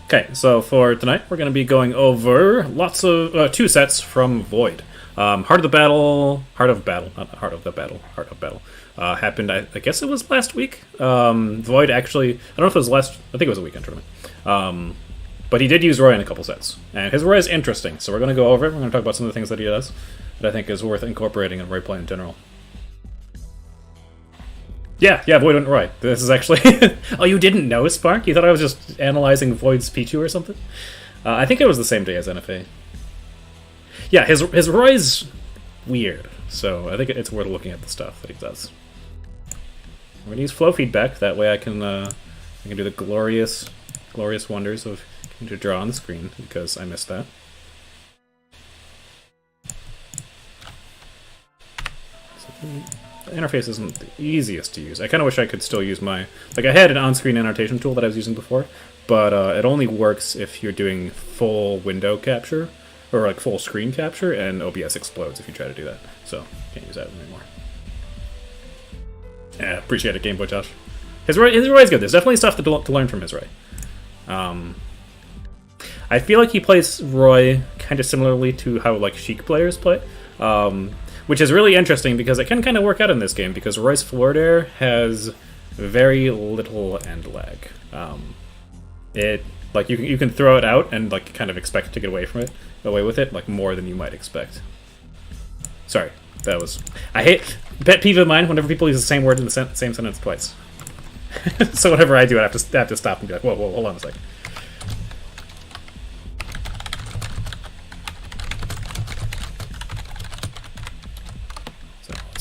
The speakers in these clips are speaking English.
Okay, so for tonight, we're going to be going over lots of two sets from Void. Heart of Battle, not Heart of the Battle, Heart of Battle. Happened, I guess it was last week. Void actually, I don't know if it was I think it was a weekend tournament. But he did use Roy in a couple sets, and his Roy is interesting. So we're going to go over it. We're going to talk about some of the things that he does that I think is worth incorporating in Roy play in general. Yeah, Void went Roy. This is actually... Oh, you didn't know, Spark? You thought I was just analyzing Void's Pichu or something? I think it was the same day as NFA. Yeah, his Roy's weird, so I think it's worth looking at the stuff that he does. We're going to use flow feedback, that way I can do the glorious wonders of getting to draw on the screen, because I missed that. The interface isn't the easiest to use. I kind of wish I could still use my... Like, I had an on-screen annotation tool that I was using before, but it only works if you're doing full window capture, or like full screen capture, and OBS explodes if you try to do that. So, can't use that anymore. Yeah, appreciate it, Game Boy Josh. His Roy's good. There's definitely stuff to learn from his Roy. I feel like he plays Roy kind of similarly to how, like, Sheik players play. Which is really interesting because it can kind of work out in this game because Roy's Forward Air has very little end lag. You can throw it out and like kind of expect to get away with it, like more than you might expect. Sorry, that was pet peeve of mine whenever people use the same word in the same sentence twice. So whenever I do it, I have to stop and be like, whoa, hold on a second.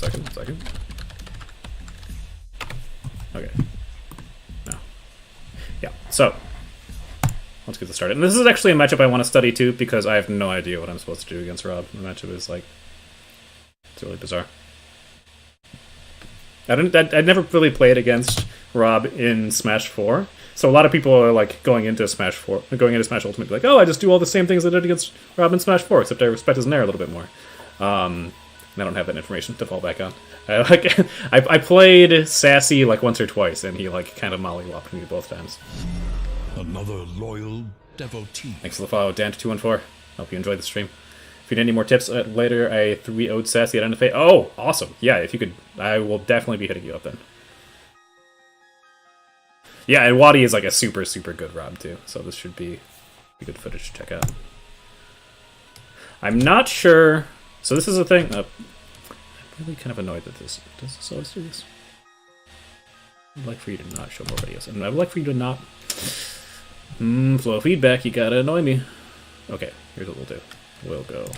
One second. Okay. No. Yeah, so let's get this started. And this is actually a matchup I want to study too, because I have no idea what I'm supposed to do against Rob. The matchup is like, it's really bizarre. I'd never really played against Rob in Smash 4. So a lot of people are like going into Smash Ultimate, like, oh, I just do all the same things I did against Rob in Smash 4, except I respect his Nair a little bit more. I don't have that information to fall back on. I played Sassy like once or twice, and he like kind of mollywopped me both times. Another loyal devotee. Thanks for the follow, Dan214. Hope you enjoyed the stream. If you need any more tips later, I 3-0'd Sassy at NFA. Oh, awesome! Yeah, if you could, I will definitely be hitting you up then. Yeah, and Wadi is like a super good Rob too, so this should be good footage to check out. I'm not sure. So this is a thing. I'm really kind of annoyed that does this always do this? I'd like for you to not show more videos, and I'd like for you to not flow feedback. You gotta annoy me. Okay, here's what we'll do. We'll go.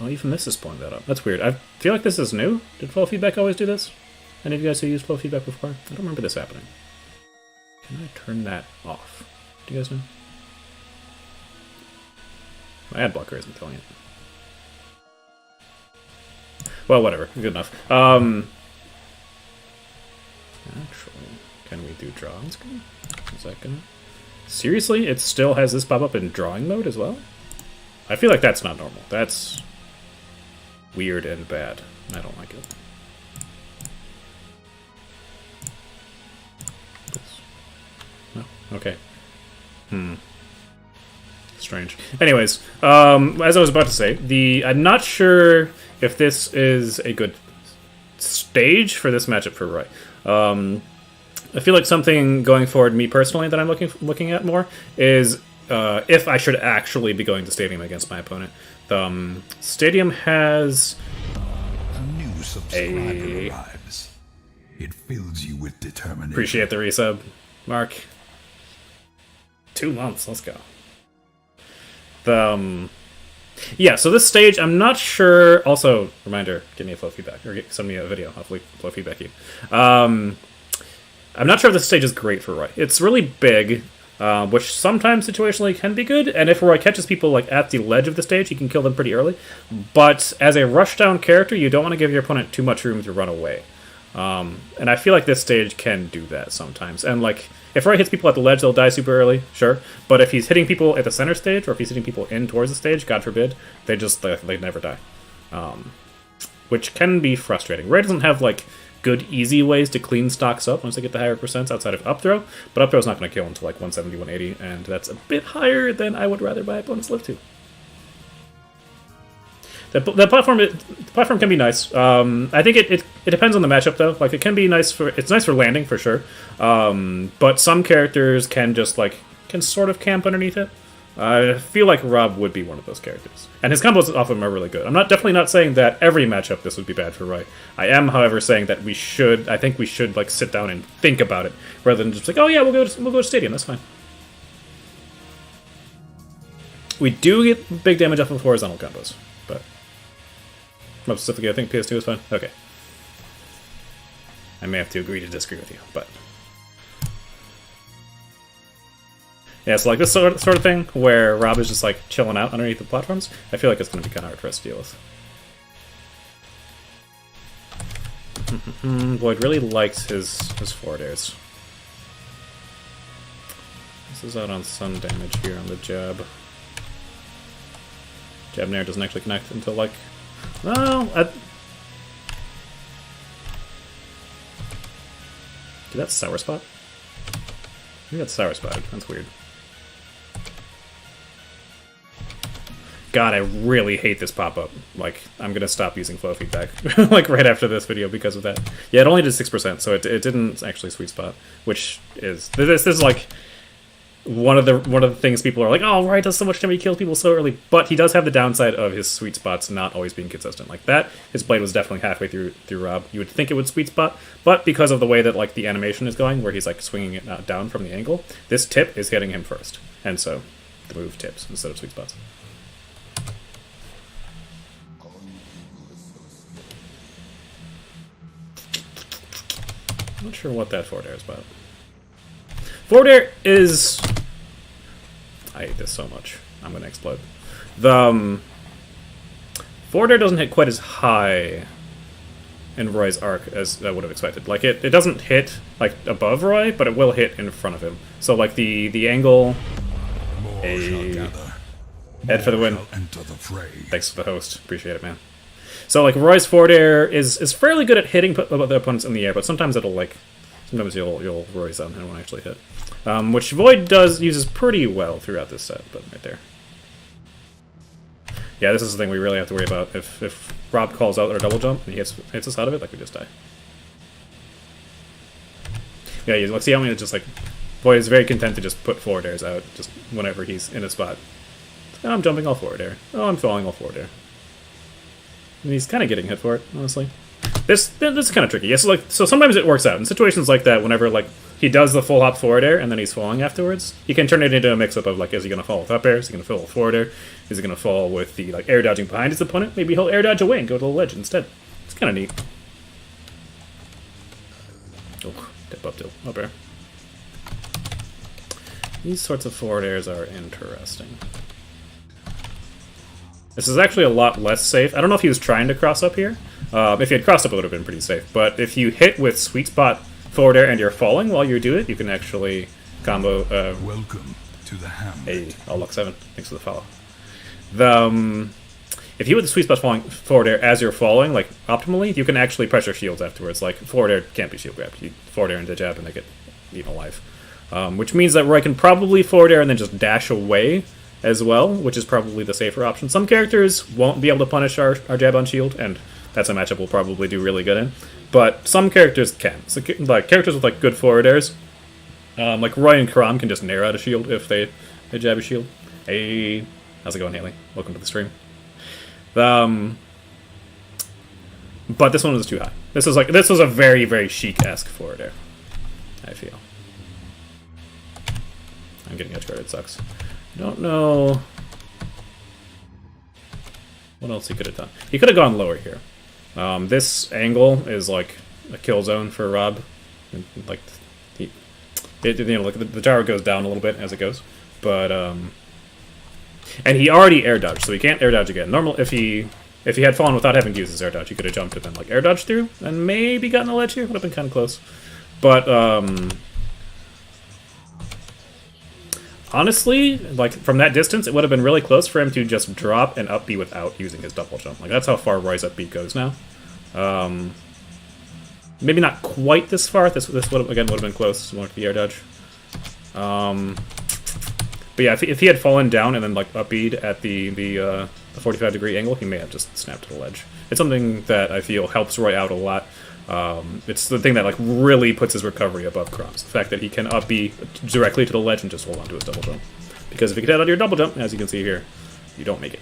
Oh, even this is pulling that up. That's weird. I feel like this is new. Did flow feedback always do this? Any of you guys who used flow feedback before? I don't remember this happening. Can I turn that off? Do you guys know? My ad blocker isn't telling it. Well, whatever. Good enough. Actually, can we do draw on screen? Is that gonna... Seriously? It still has this pop up in drawing mode as well? I feel like that's not normal. That's weird and bad. I don't like it. No? Okay. Strange. Anyways, as I was about to say, I'm not sure if this is a good stage for this matchup for Roy. I feel like something going forward, me personally, that I'm looking at more is if I should actually be going to Stadium against my opponent. Stadium has A new subscriber arrives. It fills you with determination. Appreciate the resub, Mark. 2 months. Let's go. Yeah, so this stage, I'm not sure... Also, reminder, give me a flow feedback, or send me a video, hopefully flow feedback you. I'm not sure if this stage is great for Roy. It's really big, which sometimes situationally can be good, and if Roy catches people like at the ledge of the stage, he can kill them pretty early. But as a rushdown character, you don't want to give your opponent too much room to run away. And I feel like this stage can do that sometimes. And like, if Roy hits people at the ledge, they'll die super early, sure. But if he's hitting people at the center stage, or if he's hitting people in towards the stage, God forbid, they never die. Which can be frustrating. Roy doesn't have like good, easy ways to clean stocks up once they get the higher percents outside of up throw. But up throw is not going to kill until like 170, 180, and that's a bit higher than I would rather my opponents live to. The platform can be nice. I think it depends on the matchup though. Like it can be nice it's nice for landing for sure. But some characters can just like sort of camp underneath it. I feel like Rob would be one of those characters, and his combos often are really good. I'm definitely not saying that every matchup this would be bad for Roy. I am, however, saying that I think we should like sit down and think about it rather than just like, oh yeah, we'll go to Stadium. That's fine. We do get big damage off of horizontal combos, but more specifically, I think PS2 is fine. Okay, I may have to agree to disagree with you, but. Yeah, so like this sort of thing, where Rob is just like chilling out underneath the platforms, I feel like it's going to be kind of hard for us to deal with. Void really likes his forward airs. This is out on sun damage here on the jab. Jab Nair doesn't actually connect until like... Well, did that Sour Spot? I think that's Sour Spot. That's weird. God, I really hate this pop-up. Like, I'm gonna stop using flow feedback like right after this video because of that. Yeah, it only did 6%, so it didn't actually sweet spot, which is this is like one of the things people are like, oh, Ryan does so much damage, he kills people so early, but he does have the downside of his sweet spots not always being consistent. Like that, his blade was definitely halfway through Rob. You would think it would sweet spot, but because of the way that like the animation is going, where he's like swinging it down from the angle, this tip is hitting him first, and so the move tips instead of sweet spots. I'm not sure what that forward air is about. Forward air is... I hate this so much. I'm going to explode. The forward air doesn't hit quite as high in Roy's arc as I would have expected. Like, it doesn't hit, like, above Roy, but it will hit in front of him. So, like, the angle... Head for the win. Thanks for the host. Appreciate it, man. So, like, Roy's forward air is fairly good at hitting the opponents in the air, but sometimes it'll, like... Sometimes you'll Roy's on and it won't actually hit. Which Void uses pretty well throughout this set, but right there. Yeah, this is the thing we really have to worry about. If Rob calls out our double jump and he hits us out of it, like, we just die. Yeah, let's see how many just, like... Void is very content to just put forward airs out, just whenever he's in a spot. Oh, I'm jumping all forward air. Oh, I'm falling all forward air. And he's kind of getting hit for it, honestly. This is kind of tricky. Yeah, so sometimes it works out. In situations like that, whenever like he does the full hop forward air and then he's falling afterwards, you can turn it into a mix-up of like, is he going to fall with up air? Is he going to fall with forward air? Is he going to fall with the like air dodging behind his opponent? Maybe he'll air dodge away and go to the ledge instead. It's kind of neat. Oh, dip up tilt, up air. These sorts of forward airs are interesting. This is actually a lot less safe. I don't know if he was trying to cross up here. If he had crossed up, it would have been pretty safe. But if you hit with sweet spot forward air and you're falling while you do it, you can actually combo. Welcome to the ham. Hey, all luck 7. Thanks for the follow. If you hit the sweet spot falling forward air as you're falling, like optimally, you can actually pressure shields afterwards. Like forward air can't be shield grabbed. You forward air into jab and they get eaten alive. Which means that Roy can probably forward air and then just dash away as well, which is probably the safer option. Some characters won't be able to punish our jab on shield, and that's a matchup we'll probably do really good in. But some characters can. So, like characters with like good forward airs, like Roy and Karam can just nair out a shield if they jab a shield. Hey, how's it going, Haley? Welcome to the stream. But this one was too high. This was a very, very chic-esque forward air, I feel. I'm getting edge guarded, sucks. Don't know what else he could have done. He could have gone lower here. This angle is like a kill zone for Rob. Like the tower goes down a little bit as it goes, but and he already air dodged, so he can't air dodge again. Normal if he had fallen without having to use his air dodge, he could have jumped and then like air dodged through and maybe gotten a ledge here. Would have been kind of close, but honestly, like, from that distance, it would have been really close for him to just drop and up B without using his double jump. Like, that's how far Roy's up B goes now. Maybe not quite this far. This would again would have been close, more like the air dodge. But yeah, if he had fallen down and then like up-bead at the 45-degree angle, he may have just snapped to the ledge. It's something that I feel helps Roy out a lot. It's the thing that like really puts his recovery above Crumb's. The fact that he can up-B directly to the ledge and just hold on to his double jump. Because if you get out of your double jump, as you can see here, you don't make it.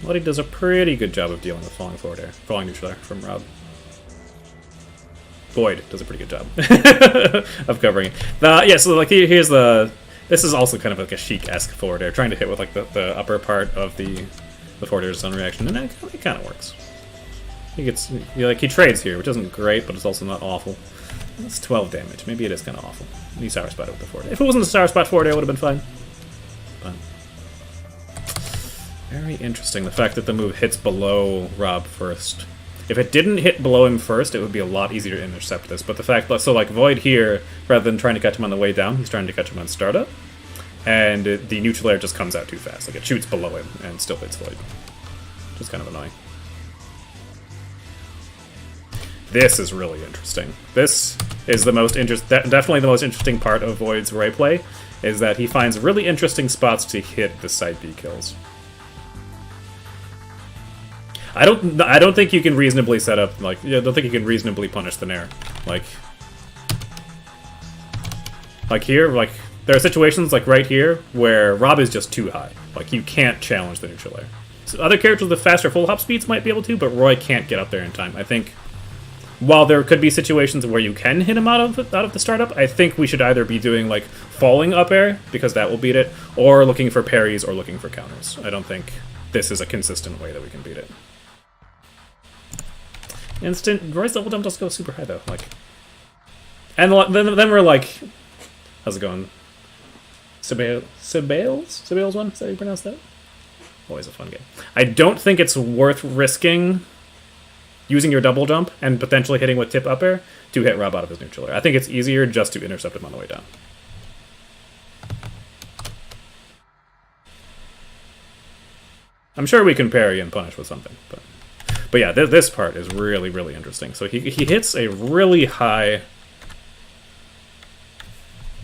Wadi does a pretty good job of dealing with falling forward air, falling neutral air from Rob. Boyd does a pretty good job of covering it. Yeah, so like here's the. This is also kind of like a Sheik-esque forward air, trying to hit with like the upper part of the forward air zone reaction, and it kind of works. He gets he trades here, which isn't great, but it's also not awful. That's 12 damage. Maybe it is kind of awful. He sour spotted with the forward air. If it wasn't a sour spot forward air, it would have been fine. But very interesting, the fact that the move hits below Rob first. If it didn't hit below him first, it would be a lot easier to intercept this. But the fact that, so like Void here, rather than trying to catch him on the way down, he's trying to catch him on startup. And the neutral air just comes out too fast. Like it shoots below him and still hits Void. Which is kind of annoying. This is really interesting. This is the most definitely the most interesting part of Void's Roy play, is that he finds really interesting spots to hit the side B kills. I don't think you can reasonably set up, like, I don't think you can reasonably punish the Nair. Like here, like, there are situations, like right here, where Rob is just too high. Like, you can't challenge the neutral air. So other characters with faster full hop speeds might be able to, but Roy can't get up there in time. I think, while there could be situations where you can hit him out of the startup, I think we should either be doing, like, falling up air, because that will beat it, or looking for parries or looking for counters. I don't think this is a consistent way that we can beat it. Roy's double jump does go super high though, like, and then we're like, how's it going? Sibales one? Is that how you pronounce that? Always a fun game. I don't think it's worth risking using your double jump and potentially hitting with tip up air to hit Rob out of his neutral air. I think it's easier just to intercept him on the way down. I'm sure we can parry and punish with something, but yeah, this part is really, really interesting. So he hits a really high...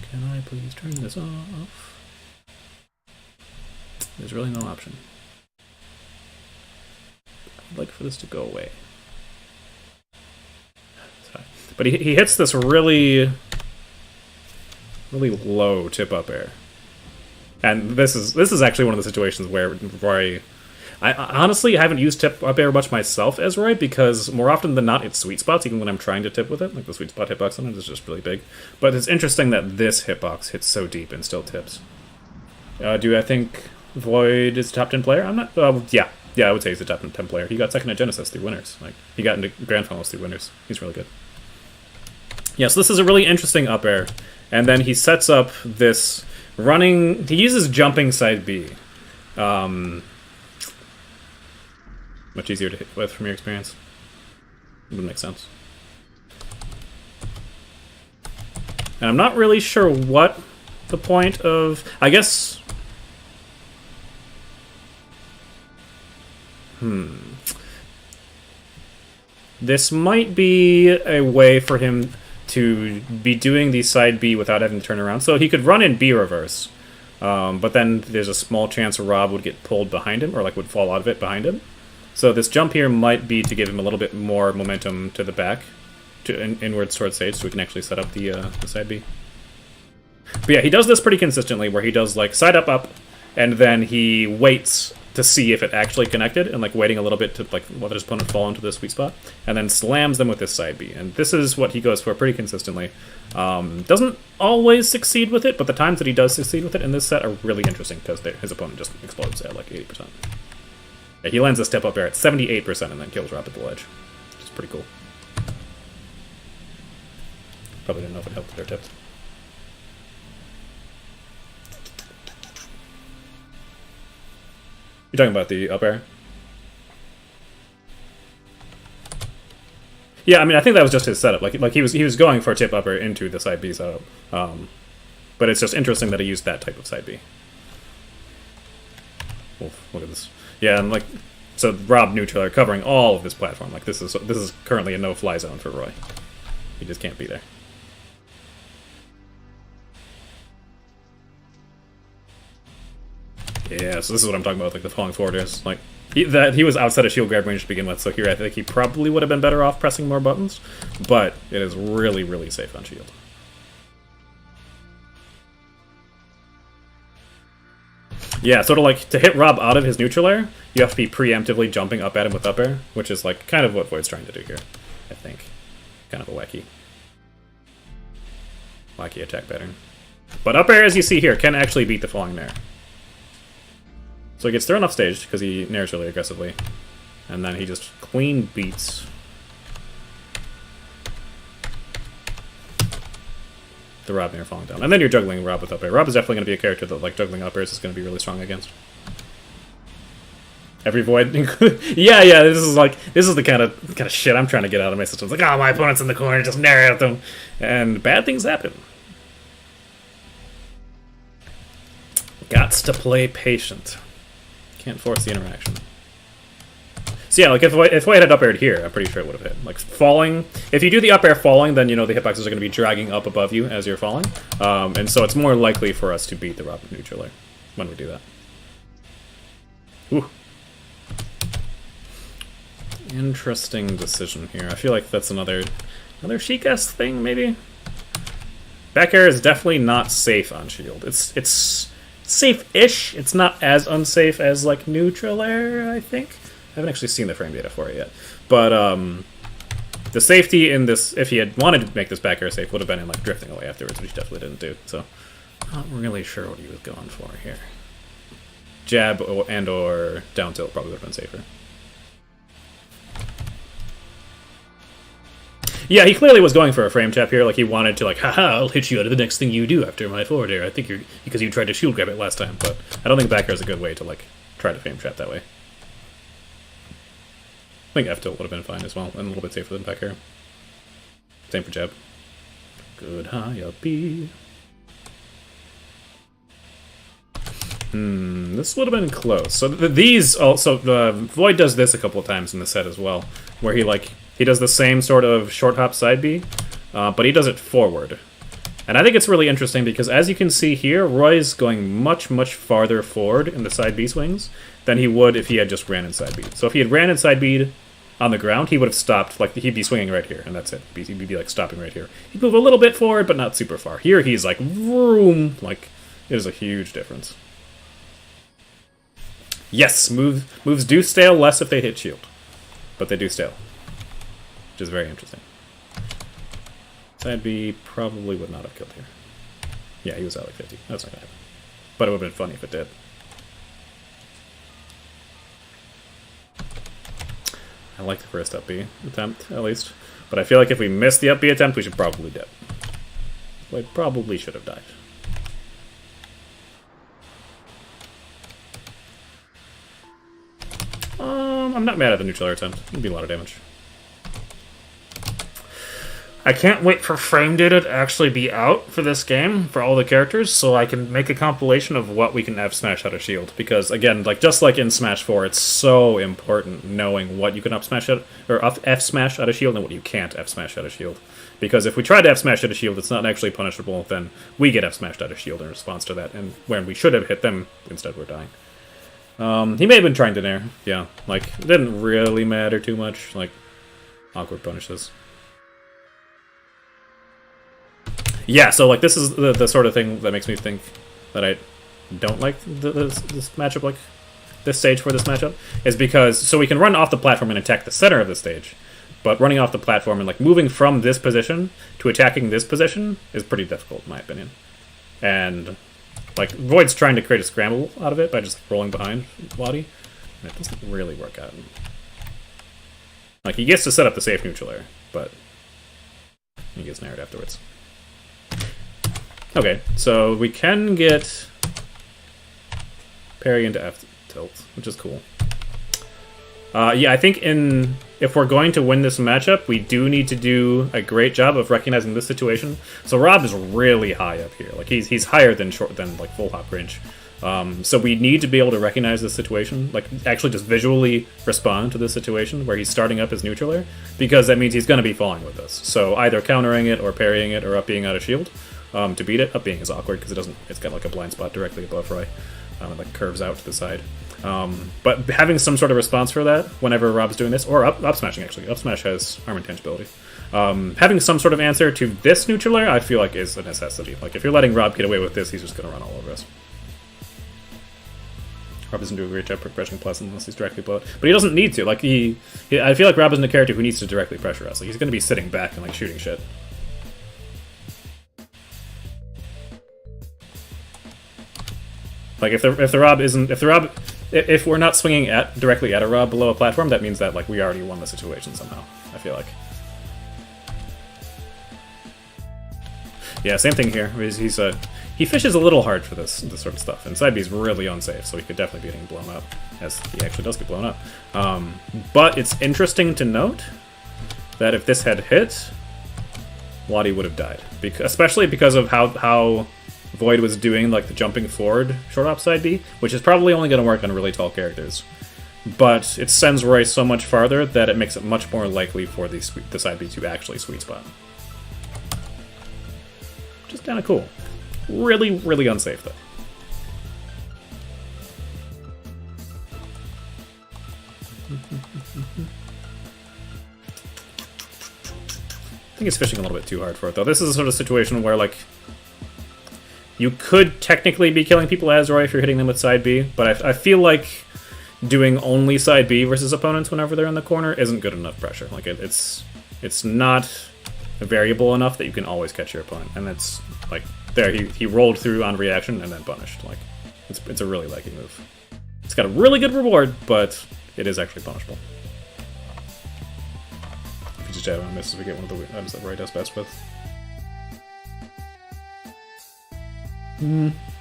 Can I please turn this off? There's really no option. I'd like for this to go away. Sorry. But he hits this really, really low tip up air. And this is actually one of the situations where Roy... I honestly haven't used tip up air much myself as Roy, because more often than not it's sweet spots, even when I'm trying to tip with it. Like the sweet spot hitbox sometimes is just really big. But it's interesting that this hitbox hits so deep and still tips. Do I think Void is a top 10 player? I'm not... yeah, I would say he's a top 10 player. He got second at Genesis through winners. Like, he got into grand finals through winners. He's really good. Yeah, so this is a really interesting up air. And then he sets up this running... He uses jumping side B. Much easier to hit with from your experience. It would make sense. And I'm not really sure what the point of... I guess... This might be a way for him to be doing the side B without having to turn around. So he could run in B reverse. But then there's a small chance Rob would get pulled behind him, or like would fall out of it behind him. So this jump here might be to give him a little bit more momentum to the back, to inwards towards stage, so we can actually set up the side B. But yeah, he does this pretty consistently, where he does like side up, and then he waits to see if it actually connected, and like waiting a little bit to like let his opponent fall into the sweet spot, and then slams them with this side B. And this is what he goes for pretty consistently. Doesn't always succeed with it, but the times that he does succeed with it in this set are really interesting, because his opponent just explodes at like 80%. Yeah, he lands a step up air at 78% and then kills Rob at the ledge, which is pretty cool. Probably didn't know if it helped with their tips. You're talking about the up air? Yeah, I mean, I think that was just his setup. Like he was going for a tip up air into the side B setup. But it's just interesting that he used that type of side B. Oof, look at this. Yeah, and like, so Rob neutral are covering all of this platform. Like this is currently a no-fly zone for Roy. He just can't be there. Yeah, so this is what I'm talking about, like the falling forwarders. Like he was outside of shield grab range to begin with, so here I think he probably would have been better off pressing more buttons, but it is really, really safe on shield. Yeah, sort of like to hit Rob out of his neutral air, you have to be preemptively jumping up at him with up air, which is like kind of what Void's trying to do here, I think. Kind of a wacky attack pattern. But up air, as you see here, can actually beat the falling nair. So he gets thrown off stage because he nairs really aggressively. And then he just clean beats the Rob nair falling down. And then you're juggling Rob with up air. Rob is definitely going to be a character that, like, juggling up airs is going to be really strong against. Every Void. yeah, this is the kind of shit I'm trying to get out of my system. It's like, oh, my opponent's in the corner, just nair at them. And bad things happen. Gots to play patient. Can't force the interaction. So yeah, like if Void had up aired here, I'm pretty sure it would have hit. Like falling, if you do the up air falling, then you know the hitboxes are going to be dragging up above you as you're falling, and so it's more likely for us to beat the Rob neutral air when we do that. Ooh. Interesting decision here. I feel like that's another Sheik-esque thing, maybe. Back air is definitely not safe on shield. It's safe-ish. It's not as unsafe as like neutral air, I think. I haven't actually seen the frame data for it yet. But the safety in this, if he had wanted to make this back air safe, would have been in like drifting away afterwards, which he definitely didn't do. So not really sure what he was going for here. Jab and or down tilt probably would have been safer. Yeah, he clearly was going for a frame trap here. Like he wanted to, like, haha, I'll hit you out of the next thing you do after my forward air. I think you're because you tried to shield grab it last time, but I don't think back air is a good way to like try to frame trap that way. I think F tilt would have been fine as well, and a little bit safer than back air. Same for jab. Good high up B. This would have been close. So these also, Void does this a couple of times in the set as well, where he does the same sort of short hop side B, but he does it forward. And I think it's really interesting because as you can see here, Roy's going much, much farther forward in the side B swings than he would if he had just ran inside B. So if he had ran inside B on the ground, he would have stopped, like he'd be swinging right here, and that's it. He'd be like stopping right here. He'd move a little bit forward, but not super far. Here he's like, vroom, like, it is a huge difference. Yes, moves do stale less if they hit shield, but they do stale, which is very interesting. Side B probably would not have killed here. Yeah, he was out like 50. That's not gonna happen. But it would have been funny if it did. I like the first up B attempt, at least. But I feel like if we miss the up B attempt, we should probably dip. We probably should have died. I'm not mad at the neutral air attempt. It'd be a lot of damage. I can't wait for frame data to actually be out for this game, for all the characters, so I can make a compilation of what we can F-smash out of shield. Because, again, like just like in Smash 4, it's so important knowing what you can F-smash out, or F-smash out of shield and what you can't F-smash out of shield. Because if we try to F-smash out of shield, it's not actually punishable, then we get F-smashed out of shield in response to that. And when we should have hit them, instead we're dying. He may have been trying to nair, yeah. Like, it didn't really matter too much. Like, awkward punishes. Yeah, so like this is the sort of thing that makes me think that I don't like this matchup, like this stage for this matchup, is because so we can run off the platform and attack the center of the stage, but running off the platform and like moving from this position to attacking this position is pretty difficult in my opinion. And like Void's trying to create a scramble out of it by just like, rolling behind Wadi, and it doesn't really work out. Like he gets to set up the safe neutral air, but he gets nared afterwards. Okay, so we can get parry into F tilt, which is cool. Yeah, I think if we're going to win this matchup, we do need to do a great job of recognizing this situation. So Rob is really high up here, like he's higher than like full hop range. So we need to be able to recognize this situation, like actually just visually respond to this situation where he's starting up his neutraler, because that means he's going to be falling with us. So either countering it or parrying it or up being out of shield to beat it. Up being is awkward because it's got like a blind spot directly above Roy. It like curves out to the side. But having some sort of response for that whenever Rob's doing this, or up smashing actually. Up smash has arm intangibility. Having some sort of answer to this neutraler, I feel like is a necessity. Like if you're letting Rob get away with this, he's just going to run all over us. Rob doesn't do a great job pressing plus unless he's directly below it. But he doesn't need to. Like I feel like Rob isn't a character who needs to directly pressure us. Like he's going to be sitting back and like shooting shit. Like if we're not swinging directly at a Rob below a platform, that means that like we already won the situation somehow. I feel like. Yeah, same thing here. He fishes a little hard for this sort of stuff, and side B is really unsafe, so he could definitely be getting blown up, as he actually does get blown up. But it's interesting to note that if this had hit, Wadi would have died, especially because of how Void was doing like the jumping forward short op side B, which is probably only going to work on really tall characters. But it sends Roy so much farther that it makes it much more likely for the side B to actually sweet spot. Just kind of cool. Really, really unsafe, though. I think he's fishing a little bit too hard for it, though. This is a sort of situation where, like, you could technically be killing people as Roy if you're hitting them with side B, but I feel like doing only side B versus opponents whenever they're in the corner isn't good enough pressure. Like, it's not variable enough that you can always catch your opponent, and it's like there he rolled through on reaction and then punished. Like it's a really laggy move. It's got a really good reward, but it is actually punishable. If you just jab and misses, we get one of the items that Roy does best with.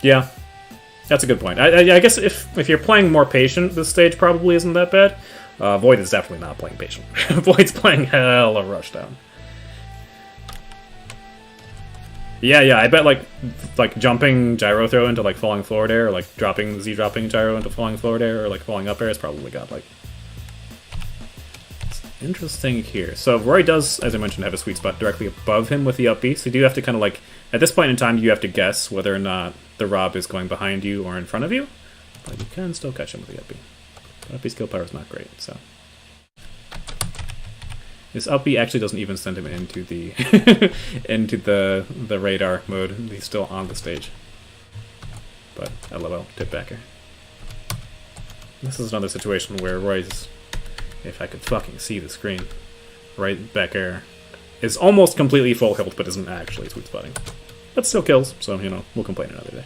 Yeah, that's a good point. I guess if you're playing more patient, this stage probably isn't that bad. Void is definitely not playing patient. Void's playing hella rushdown. Yeah, I bet like jumping gyro throw into like falling forward air, or like dropping gyro into falling forward air, or like falling up air has probably got like... It's interesting here. So Roy does, as I mentioned, have a sweet spot directly above him with the up B, so you do have to kind of like, at this point in time, you have to guess whether or not the Rob is going behind you or in front of you, but you can still catch him with the up B. But up B skill power is not great, so... This up B actually doesn't even send him into the into the radar mode. He's still on the stage. But LOL, tip backer. This is another situation where Roy's, if I could fucking see the screen, right back air is almost completely full health, but isn't actually sweet spotting. But still kills, so you know we'll complain another day.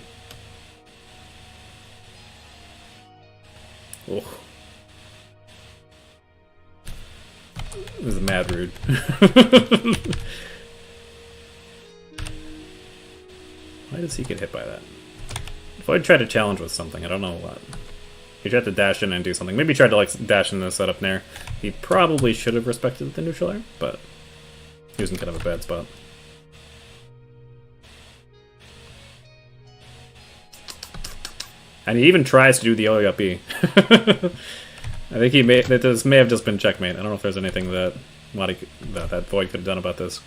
Ugh. This is mad rude. Why does he get hit by that? If I'd tried to challenge with something, I don't know what. He tried to dash in and do something. Maybe he tried to like dash in and set up Nair. He probably should have respected the neutral air, but he was in kind of a bad spot. And he even tries to do the Ollie up B. I think this may have just been checkmate. I don't know if there's anything that that Void could have done about this.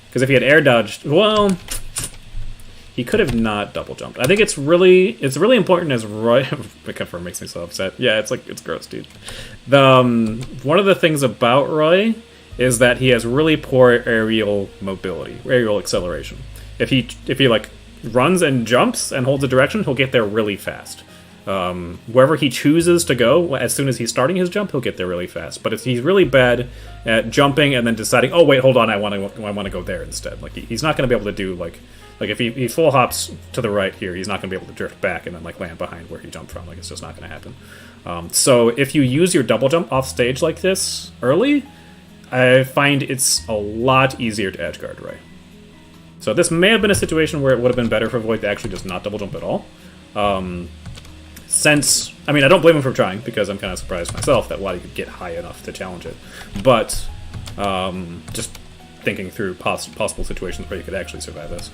Because if he had air dodged, well, he could have not double jumped. I think it's really important as Roy. It makes me so upset. Yeah, it's gross, dude. One of the things about Roy is that he has really poor aerial mobility, aerial acceleration. If he like runs and jumps and holds a direction, he'll get there really fast. Wherever he chooses to go, as soon as he's starting his jump, he'll get there really fast. But he's really bad at jumping and then deciding, oh wait, hold on, I want to go there instead. Like he's not going to be able to do like if he full hops to the right here, he's not going to be able to drift back and then like land behind where he jumped from. Like it's just not going to happen. So if you use your double jump off stage like this early, I find it's a lot easier to edgeguard Roy. So this may have been a situation where it would have been better for Void to actually just not double jump at all. I mean, I don't blame him for trying, because I'm kind of surprised myself that Wadi could get high enough to challenge it. But, just thinking through possible situations where you could actually survive this.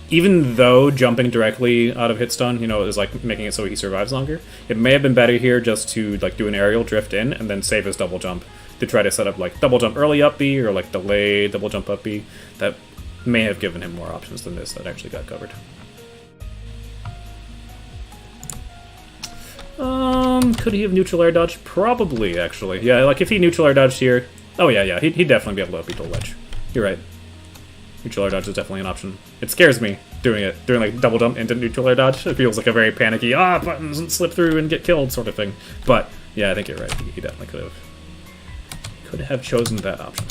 even though jumping directly out of hit stun, you know, is like making it so he survives longer, it may have been better here just to like do an aerial drift in and then save his double jump to try to set up like double jump early up B or like delay double jump up B. That may have given him more options than this that actually got covered. Could he have neutral air dodge? Probably, actually. Yeah, like if he neutral air dodged here. Oh yeah, he'd definitely be able to up beat the ledge. You're right. Neutral air dodge is definitely an option. It scares me doing it, doing like double jump into neutral air dodge. It feels like a very panicky buttons and slip through and get killed sort of thing. But yeah, I think you're right. He definitely could have chosen that option.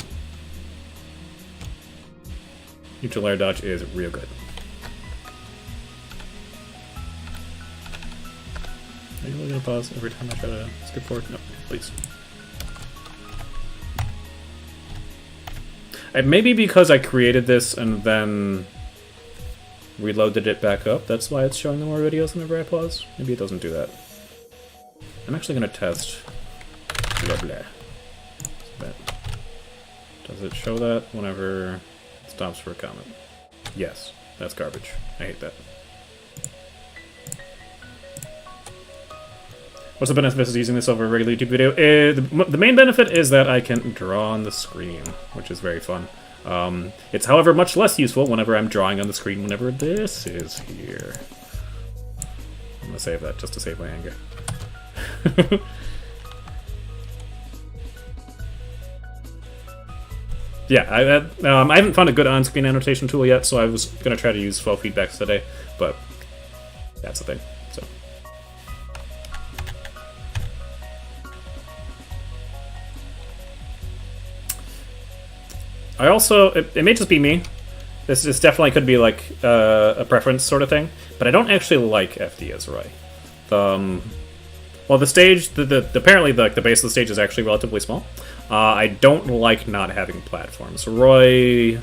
Neutral air dodge is real good. Are you really gonna pause every time I try to skip forward? No, please. Maybe because I created this and then reloaded it back up, that's why it's showing the more videos whenever I pause. Maybe it doesn't do that. I'm actually gonna test. Blah, blah. Does it show that whenever it stops for a comment? Yes, that's garbage. I hate that. What's the benefit of using this over a regular YouTube video? The main benefit is that I can draw on the screen, which is very fun. It's, however, much less useful whenever I'm drawing on the screen whenever this is here. I'm gonna save that just to save my anger. Yeah, I haven't found a good on-screen annotation tool yet, so I was gonna try to use flow feedbacks today, but that's the thing. So. I also, it may just be me, this definitely could be like a preference sort of thing, but I don't actually like FD as Roy. Well, the stage, apparently the base of the stage is actually relatively small. I don't like not having platforms. Roy,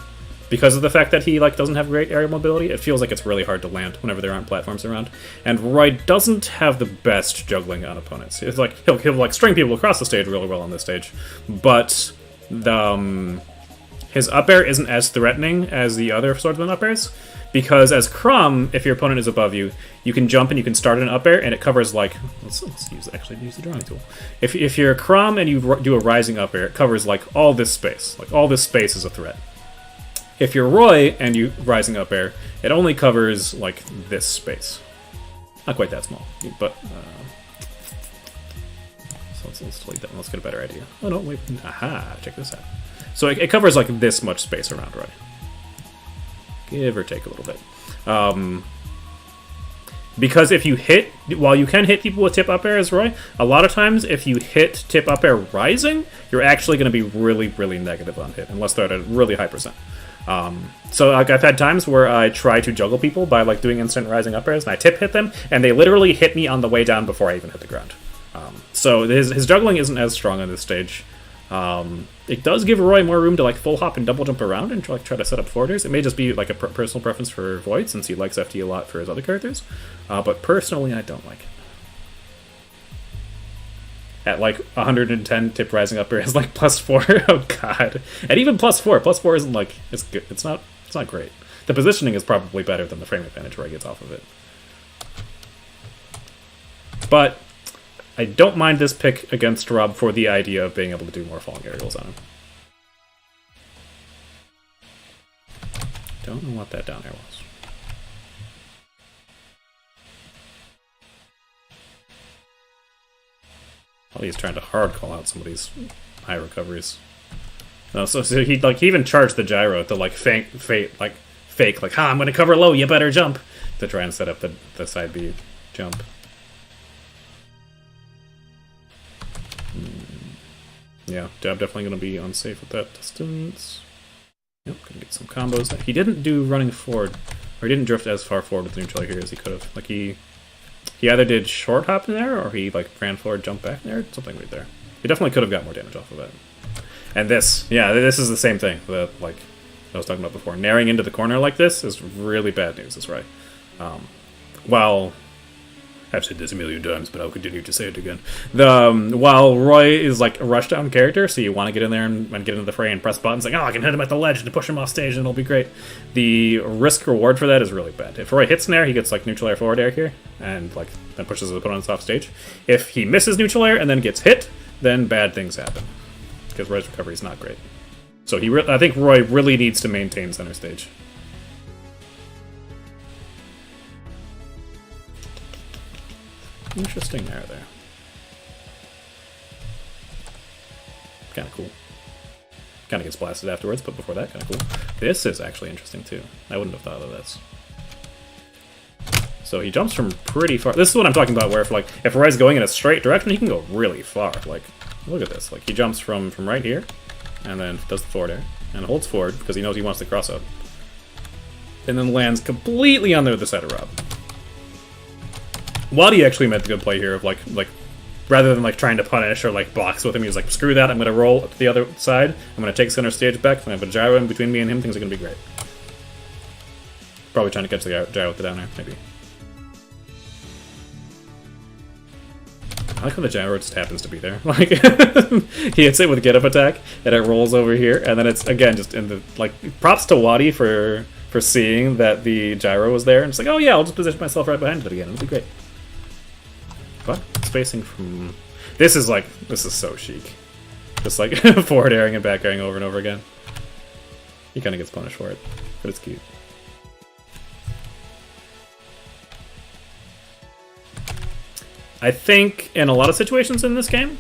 because of the fact that he like doesn't have great aerial mobility, it feels like it's really hard to land whenever there aren't platforms around. And Roy doesn't have the best juggling on opponents. It's like he'll like string people across the stage really well on this stage, but his up air isn't as threatening as the other swordsman up airs, because as Crumb, if your opponent is above you, you can jump and you can start an up air, and it covers like let's use the drawing tool. If you're Crumb and you do a rising up air, it covers like all this space. Like all this space is a threat. If you're Roy and you rising up air, it only covers like this space. Not quite that small, but so let's delete that one. Let's get a better idea. Oh no, wait, aha! Check this out. So it covers like this much space around Roy. Give or take a little bit. Because if you hit, while you can hit people with tip up air as Roy, a lot of times if you hit tip up air rising, you're actually going to be really, really negative on hit, unless they're at a really high percent. So like I've had times where I try to juggle people by like doing instant rising up airs, and I tip hit them, and they literally hit me on the way down before I even hit the ground. So his juggling isn't as strong on this stage. It does give Roy more room to like full hop and double jump around and try to set up forwarders. It may just be like a personal preference for Void, since he likes FD a lot for his other characters. But personally, I don't like it. At like 110 tip rising up air is like +4. Oh god. And even +4 isn't like it's good. It's not great. The positioning is probably better than the frame advantage Roy gets off of it. But I don't mind this pick against Rob for the idea of being able to do more falling aerials on him. Don't know what that down air was. Well, he's trying to hard call out some of these high recoveries. No, so he even charged the gyro to like fake like, I'm gonna cover low, you better jump, to try and set up the side B jump. Yeah, Dab definitely going to be unsafe with that distance. Yep, going to get some combos. He didn't do running forward, or he didn't drift as far forward with the neutral here as he could have. Like he either did short hop in there, or he like ran forward, jumped back in there, something right there. He definitely could have got more damage off of that. And this is the same thing that like I was talking about before. Naring into the corner like this is really bad news, is right. Well, I've said this a million times, but I'll continue to say it again. While Roy is like a rushdown character, so you want to get in there and get into the fray and press buttons like, oh, I can hit him at the ledge and push him off stage and it'll be great. The risk reward for that is really bad. If Roy hits Nair, he gets like neutral air forward air here, and like then pushes his opponents off stage. If he misses neutral air and then gets hit, then bad things happen because Roy's recovery is not great. So I think Roy really needs to maintain center stage. Interesting there. Kind of cool. Kind of gets blasted afterwards, but before that, kind of cool. This is actually interesting too. I wouldn't have thought of this. So he jumps from pretty far. This is what I'm talking about, where if Roy's going in a straight direction, he can go really far. Like, look at this. Like, he jumps from right here, and then does the forward air, and holds forward because he knows he wants to cross up, and then lands completely on the other side of Rob. Wadi actually made the good play here of like rather than like trying to punish or like box with him, he was like, screw that, I'm gonna roll to the other side, I'm gonna take center stage back, I'm gonna put a gyro in between me and him, things are gonna be great. Probably trying to catch the gyro with the down air, maybe. I like how the gyro just happens to be there. Like, he hits it with get up attack, and it rolls over here, and then it's again just in the like. Props to Wadi for seeing that the gyro was there, and it's like, oh yeah, I'll just position myself right behind it again. It'll be great. But spacing from this is so chic, just like forward airing and back airing over and over again. He kind of gets punished for it, but it's cute. I think in a lot of situations in this game,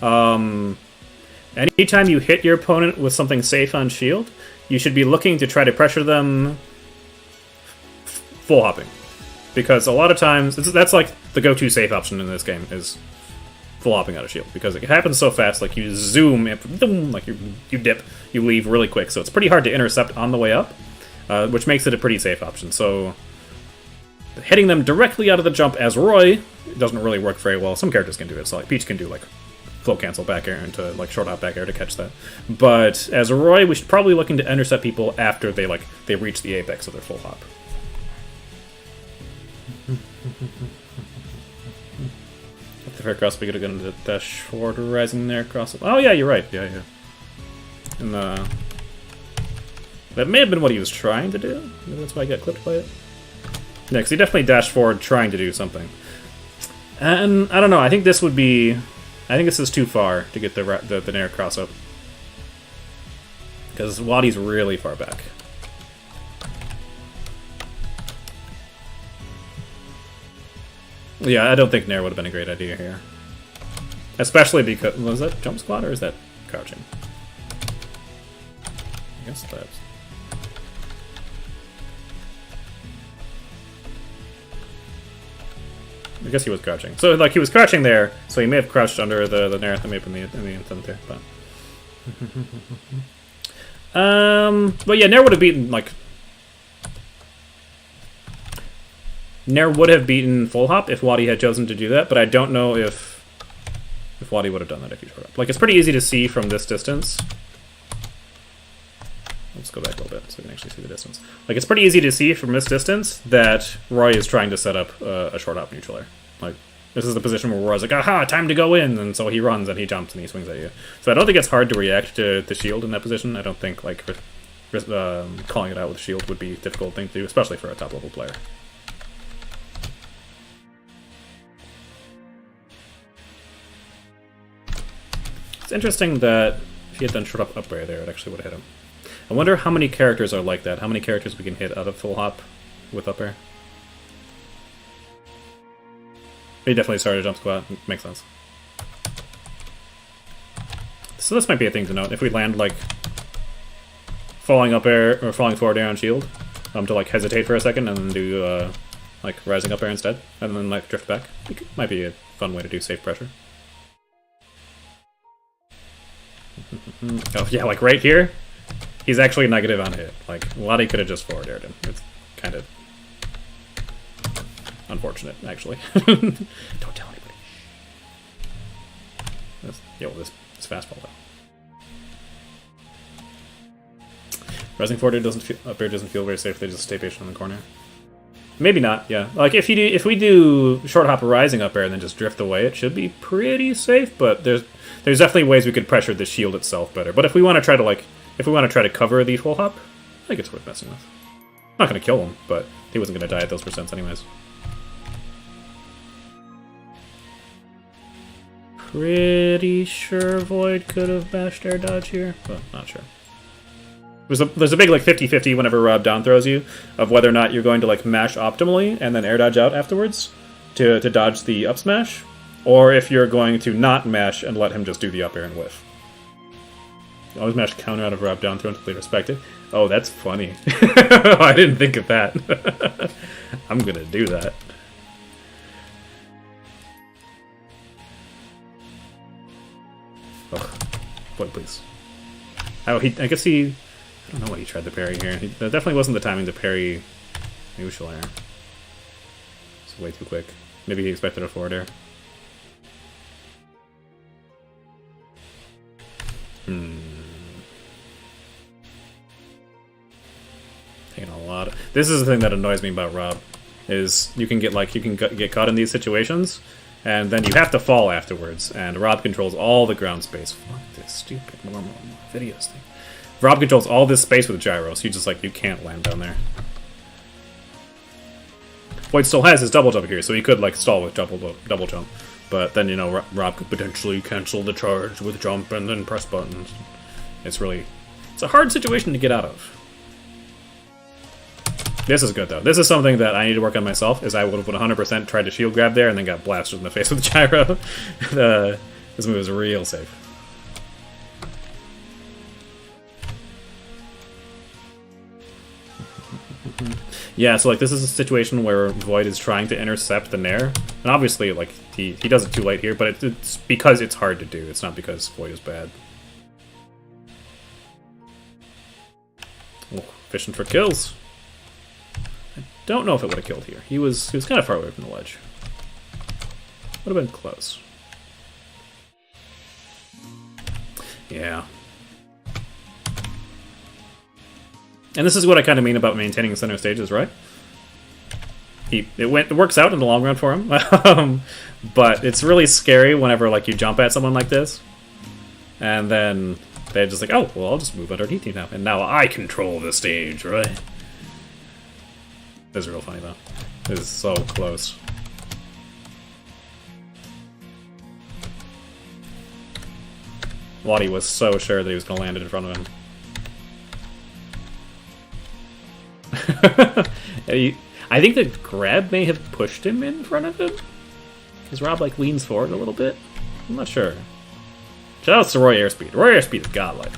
anytime you hit your opponent with something safe on shield, you should be looking to try to pressure them full hopping. Because a lot of times, that's like the go-to safe option in this game, is full hopping out of shield. Because it happens so fast, like you zoom, like you dip, you leave really quick. So it's pretty hard to intercept on the way up, which makes it a pretty safe option. So hitting them directly out of the jump as Roy doesn't really work very well. Some characters can do it, so like Peach can do like flow cancel back air into like short hop back air to catch that. But as a Roy, we should probably looking to intercept people after they reach the apex of their full hop. If the fair cross, we could have gone to dash forward rising there, cross. Oh yeah, you're right. Yeah. And that may have been what he was trying to do. Maybe that's why I got clipped by it. Yeah, because he definitely dashed forward trying to do something. And I don't know. I think this would be. I think this is too far to get the Nair cross up. Because Wadi's really far back. Yeah, I don't think Nair would have been a great idea here. Especially because... Was that jump squat or is that crouching? I guess that's... I guess he was crouching. So, like, he was crouching there, so he may have crouched under the Nair that may have been in the intent there, but... but yeah, Nair would have beaten, like... Nair would have beaten full hop if Wadi had chosen to do that, but I don't know if Wadi would have done that if he showed up. Like, it's pretty easy to see from this distance. Let's go back a little bit so we can actually see the distance. Like, it's pretty easy to see from this distance that Roy is trying to set up a short hop neutral air. Like, this is the position where Roy's like, aha, time to go in, and so he runs and he jumps and he swings at you. So I don't think it's hard to react to the shield in that position. I don't think, like, calling it out with shield would be a difficult thing to do, especially for a top-level player. It's interesting that if he had done short up air there, it actually would have hit him. I wonder how many characters are like that. How many characters we can hit out of full hop with up air? He definitely started a jump squat. Makes sense. So this might be a thing to note. If we land like falling up air or falling forward air on shield, to like hesitate for a second and then do like rising up air instead, and then like drift back, might be a fun way to do safe pressure. Oh yeah, like right here, he's actually negative on hit. Like Wadi could have just forward aired him. It's kind of unfortunate, actually. Don't tell anybody. This fastball though. Rising forward air doesn't feel very safe. They just stay patient in the corner. Maybe not, yeah. Like, if we do short hop rising up air and then just drift away, it should be pretty safe, but there's definitely ways we could pressure the shield itself better. But if we want to try to, like, cover the full hop, I think it's worth messing with. I'm not going to kill him, but he wasn't going to die at those percents anyways. Pretty sure Void could have bashed air dodge here, but not sure. There's a big, like, 50-50 whenever Rob down throws you, of whether or not you're going to, like, mash optimally and then air dodge out afterwards to dodge the up smash, or if you're going to not mash and let him just do the up air and whiff. You always mash counter out of Rob down throw until they respect it. Oh, that's funny. I didn't think of that. I'm gonna do that. Oh, boy, please. Oh, I guess he... I don't know why he tried to parry here. That definitely wasn't the timing to parry neutral air. It's way too quick. Maybe he expected a forward air. Taking a lot of... This is the thing that annoys me about Rob, is you can get get caught in these situations, and then you have to fall afterwards, and Rob controls all the ground space. Fuck this stupid normal videos thing. Rob controls all this space with gyros. You just, like, you can't land down there. Void still has his double jump here, so he could, like, stall with double jump. But then, you know, Rob could potentially cancel the charge with jump and then press buttons. It's a hard situation to get out of. This is good, though. This is something that I need to work on myself, is I would have 100% tried to shield grab there and then got blasted in the face with gyro. This move is real safe. Yeah, so, like, this is a situation where Void is trying to intercept the Nair, and obviously, like, he does it too late here, but it's because it's hard to do. It's not because Void is bad. Oh, fishing for kills. I don't know if it would have killed here. He was kind of far away from the ledge. Would have been close. Yeah. And this is what I kind of mean about maintaining the center stages, right? It works out in the long run for him, but it's really scary whenever, like, you jump at someone like this, and then they're just like, oh, well, I'll just move underneath you now, and now I control the stage, right? This is real funny, though. This is so close. Wadi was so sure that he was going to land it in front of him. I think the grab may have pushed him in front of him, because Rob, like, leans forward a little bit. I'm not sure. Shout out to Roy Airspeed. Roy Airspeed is godlike.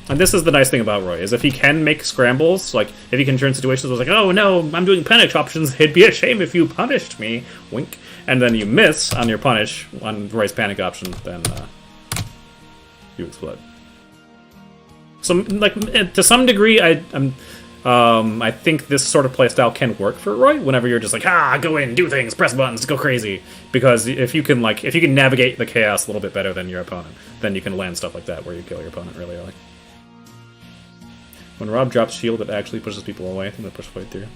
And this is the nice thing about Roy, is if he can make scrambles, like, if he can turn situations where it's like, oh no, I'm doing punish options, it'd be a shame if you punished me, wink, and then you miss on your punish, on Roy's panic option, then, you explode. So, like, to some degree, I think this sort of playstyle can work for Roy. Whenever you're just like, go in, do things, press buttons, go crazy. Because if you can navigate the chaos a little bit better than your opponent, then you can land stuff like that where you kill your opponent really early. When Rob drops shield, it actually pushes people away. I think they push Void through.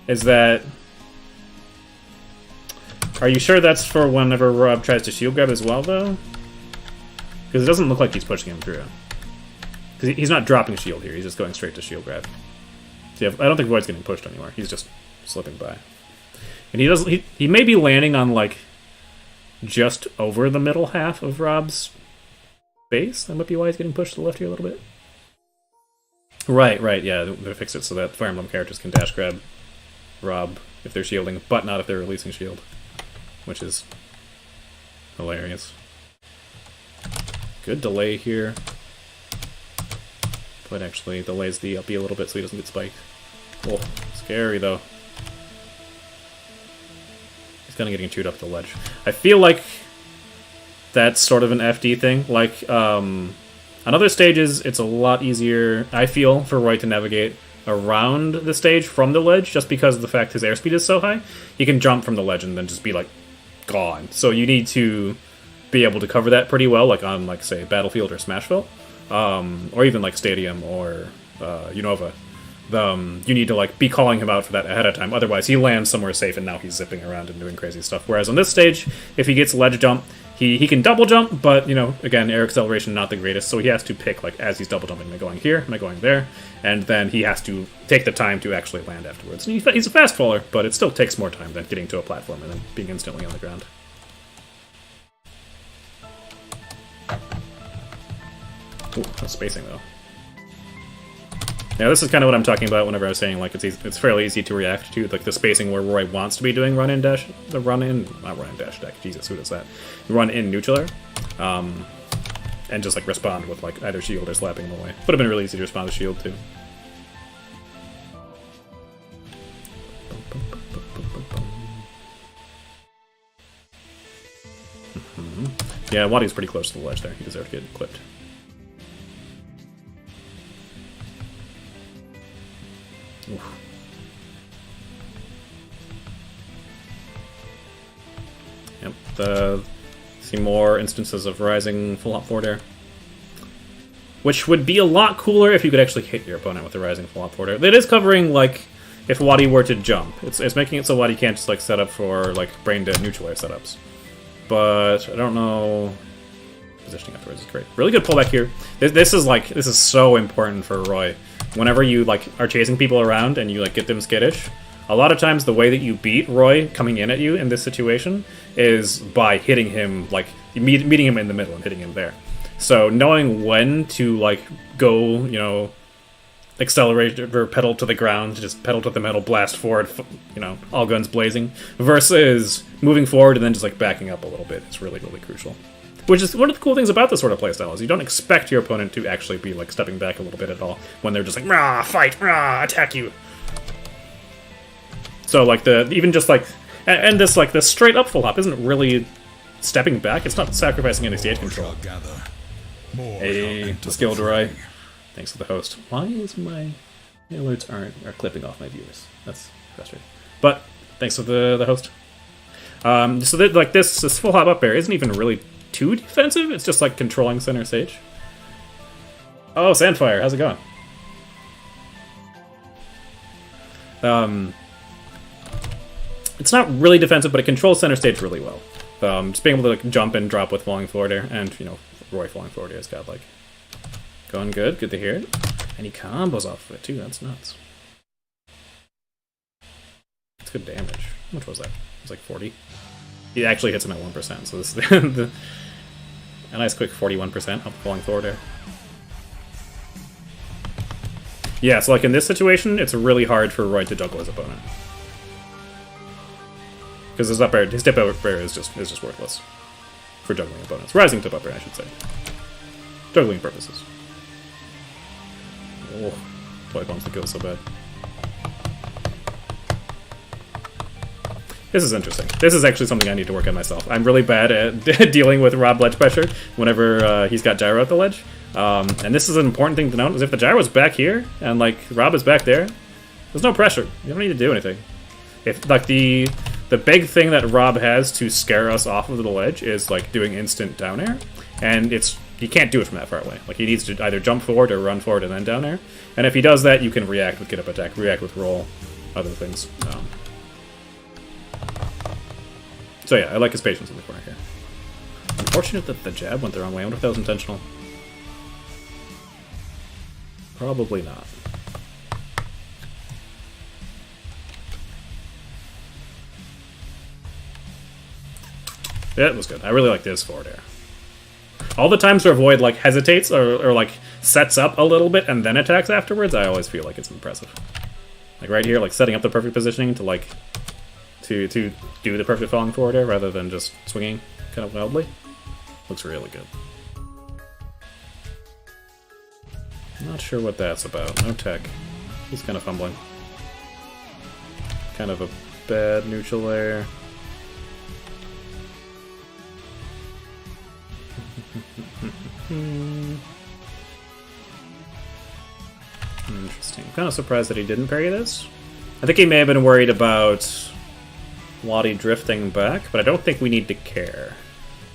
Is that? Are you sure that's for whenever Rob tries to shield grab as well, though? Because it doesn't look like he's pushing him through. Because he's not dropping shield here, he's just going straight to shield grab. So yeah, I don't think Void's getting pushed anymore, he's just slipping by. And he may be landing on, like, just over the middle half of Rob's base. That might be why he's getting pushed to the left here a little bit. Right, yeah, they fix it so that Fire Emblem characters can dash grab Rob if they're shielding, but not if they're releasing shield. Which is hilarious. Good delay here. But actually delays the up B a little bit so he doesn't get spiked. Oh, scary though. He's kind of getting chewed up the ledge. I feel like that's sort of an FD thing. Like, on other stages, it's a lot easier, I feel, for Roy to navigate around the stage from the ledge, just because of the fact his airspeed is so high. He can jump from the ledge and then just be, like, gone. So you need to be able to cover that pretty well, like on, like, say, Battlefield or Smashville. Or even, like, Stadium or Unova, you need to like be calling him out for that ahead of time. Otherwise, he lands somewhere safe, and now he's zipping around and doing crazy stuff. Whereas on this stage, if he gets ledge jump, he can double jump, but again, air acceleration not the greatest, so he has to pick like as he's double jumping, am I going here, am I going there, and then he has to take the time to actually land afterwards. And he's a fast faller, but it still takes more time than getting to a platform and then being instantly on the ground. Ooh, no spacing though. Yeah, this is kind of what I'm talking about whenever I was saying like it's fairly easy to react to, like the spacing where Roy wants to be doing run-in dash, not run-in dash deck, Jesus, who does that? Run-in neutral air, and just like respond with like either shield or slapping them away. Would have been really easy to respond to shield too. Yeah, Wadi's pretty close to the ledge there. He deserved to get clipped. Oof. Yep, see more instances of rising full hop forward air. Which would be a lot cooler if you could actually hit your opponent with a rising full hop forward air. It is covering, like, if Wadi were to jump. It's making it so Wadi can't just, like, set up for, like, brain dead neutral air setups. But, I don't know... Positioning afterwards is great. Really good pullback here. This is so important for Roy. Whenever you like are chasing people around and you like get them skittish, a lot of times the way that you beat Roy coming in at you in this situation is by hitting him, like meeting him in the middle and hitting him there. So knowing when to like go, accelerate or pedal to the ground, just pedal to the metal, blast forward, all guns blazing, versus moving forward and then just like backing up a little bit is really, really crucial. Which is one of the cool things about this sort of playstyle, is you don't expect your opponent to actually be, like, stepping back a little bit at all, when they're just like, rah, fight, rah, attack you. So, like, even just, like, and this, like, this straight-up full hop isn't really stepping back, it's not sacrificing any stage control. Hey, the skilled Roy. Thanks to the host. Why is my alerts are clipping off my viewers? That's frustrating. But, thanks to the host. So, that, like, this full hop up air isn't even really too defensive, it's just like controlling center stage. Oh, Sandfire, how's it going? It's not really defensive, but it controls center stage really well. Just being able to like jump and drop with falling forward air, and Roy falling forward air has got like going good to hear it. And he combos off of it too, that's nuts. That's good damage. How much was that? It was like 40. He actually hits him at 1%, so this is a nice quick 41% up falling forward air. Yeah, so like in this situation, it's really hard for Roy to juggle his opponent. Because his tip up air is just worthless for juggling opponents. Rising tip up air, I should say. Juggling purposes. Oh, Toy bombs the kill so bad. This is interesting. This is actually something I need to work on myself. I'm really bad at dealing with Rob ledge pressure whenever he's got gyro at the ledge. And this is an important thing to note, is if the gyro's back here, and like Rob is back there, there's no pressure. You don't need to do anything. If like the big thing that Rob has to scare us off of the ledge is like doing instant down air, and he can't do it from that far away. Like he needs to either jump forward or run forward and then down air. And if he does that, you can react with get up attack, react with roll, other things. So yeah, I like his patience in the corner here. Unfortunate that the jab went the wrong way. I wonder if that was intentional. Probably not. Yeah, it was good. I really like this forward air. All the times where Void like hesitates or like sets up a little bit and then attacks afterwards, I always feel like it's impressive. Like right here, like setting up the perfect positioning to like to do the perfect falling forward air rather than just swinging kind of wildly. Looks really good. Not sure what that's about. No tech. He's kind of fumbling. Kind of a bad neutral air. Interesting. I'm kind of surprised that he didn't parry this. I think he may have been worried about Wadi drifting back, but I don't think we need to care.